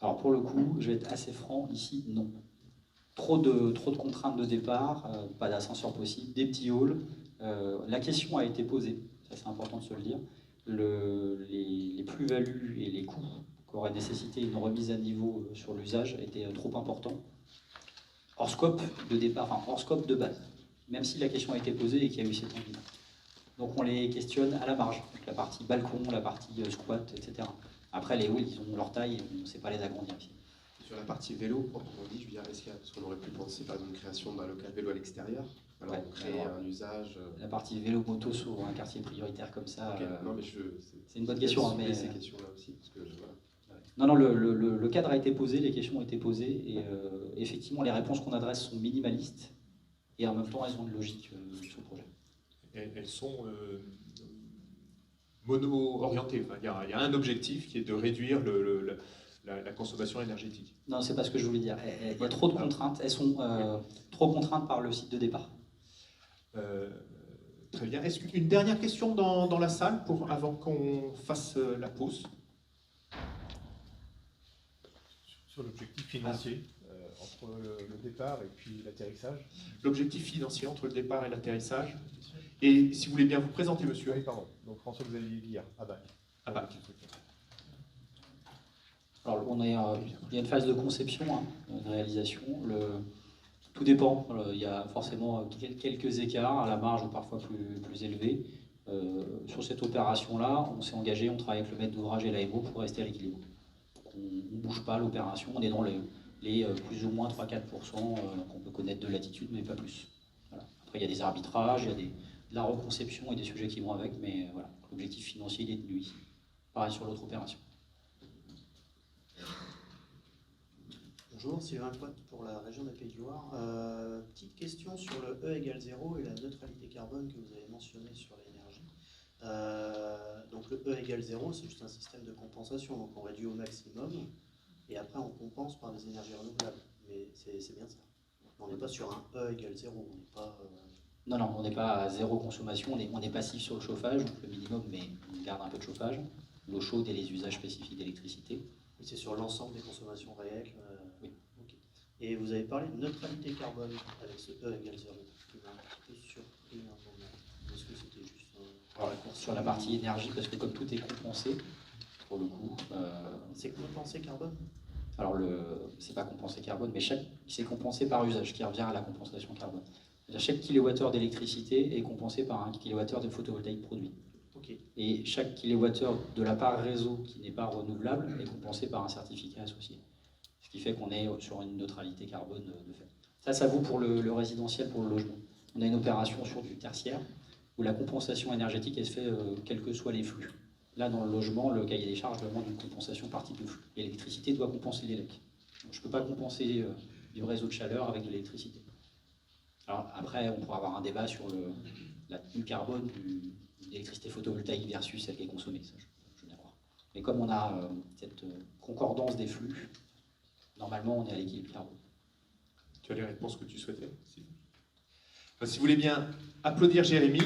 Alors pour le coup, je vais être assez franc, ici, non. Trop de contraintes de départ, pas d'ascenseur possible, des petits halls. La question a été posée, ça c'est important de se le dire. Les plus-values et les coûts qu'aurait nécessité une remise à niveau sur l'usage étaient trop importants. Hors scope de départ, enfin hors scope de base, même si la question a été posée et qu'il y a eu cette envie. Donc on les questionne à la marge, donc la partie balcon, la partie squat, etc. Après les halls, ils ont leur taille, on ne sait pas les agrandir ici. Sur la partie vélo, proprement dit, je veux dire, est-ce qu'il y a, parce qu'on aurait pu penser par exemple une création d'un local vélo à l'extérieur, alors Ouais, on crée un usage. La partie vélo-moto sur un quartier prioritaire comme ça, Okay. Non, mais c'est une bonne question. Hein, mais ces questions-là aussi, parce que voilà. Non, le cadre a été posé, les questions ont été posées, et effectivement, les réponses qu'on adresse sont minimalistes, et en même temps, elles ont une logique sur le projet. elles sont mono-orientées. Enfin, il y a un objectif qui est de réduire la consommation énergétique. Non, c'est pas ce que je voulais dire. Il y a trop de contraintes, elles sont trop contraintes par le site de départ. Très bien. Est-ce qu'une dernière question dans la salle avant qu'on fasse la pause? Sur l'objectif financier entre le départ et puis l'atterrissage. L'objectif financier entre le départ et l'atterrissage. Et si vous voulez bien vous présenter, monsieur. Oui, pardon. Donc François-Xavier Guillard, ABAC. ABAC. Alors, il y a une phase de conception, hein, de réalisation. Tout dépend. Il y a forcément quelques écarts à la marge parfois plus élevés. Sur cette opération-là, on s'est engagé, on travaille avec le maître d'ouvrage et l'AMO pour rester à l'équilibre. On ne bouge pas l'opération, on est dans les plus ou moins 3-4% qu'on peut connaître de latitude, mais pas plus. Voilà. Après, il y a des arbitrages, il y a de la reconception et des sujets qui vont avec, mais voilà, l'objectif financier il est tenu ici. Pareil sur l'autre opération. Bonjour, Sylvain Poit pour la région des Pays de Loire. Petite question sur le E égale 0 et la neutralité carbone que vous avez mentionné sur l'énergie. Donc le E égale 0, c'est juste un système de compensation, donc on réduit au maximum et après on compense par des énergies renouvelables. Mais c'est bien ça. On n'est pas sur un E égale 0, on n'est pas... Non, on n'est pas à zéro consommation, on est passif sur le chauffage, donc le minimum, mais on garde un peu de chauffage, l'eau chaude et les usages spécifiques d'électricité. Et c'est sur l'ensemble des consommations réelles. Oui. Okay. Et vous avez parlé de neutralité carbone avec ce E égale 0. Je suis un petit peu surpris un moment. Est-ce que c'était juste sur la partie énergie, parce que comme tout est compensé, pour le coup... C'est compensé carbone? Alors, c'est pas compensé carbone, mais c'est compensé par usage, qui revient à la compensation carbone. Chaque kilowattheure d'électricité est compensé par un kilowattheure de photovoltaïque produit. Okay. Et chaque kilowattheure de la part réseau qui n'est pas renouvelable est compensé par un certificat associé. Ce qui fait qu'on est sur une neutralité carbone de fait. Ça vaut pour le résidentiel, pour le logement. On a une opération sur du tertiaire où la compensation énergétique elle se fait quels que soient les flux. Là, dans le logement, le cahier des charges demande une compensation par type de flux. L'électricité doit compenser l'élec. Je ne peux pas compenser du réseau de chaleur avec de l'électricité. Alors après, on pourra avoir un débat sur la tenue carbone de l'électricité photovoltaïque versus celle qui est consommée. Ça, je viens voir. Mais comme on a cette concordance des flux, normalement, on est à l'équilibre carbone. Tu as les réponses que tu souhaitais? Si vous voulez bien applaudir Jérémy.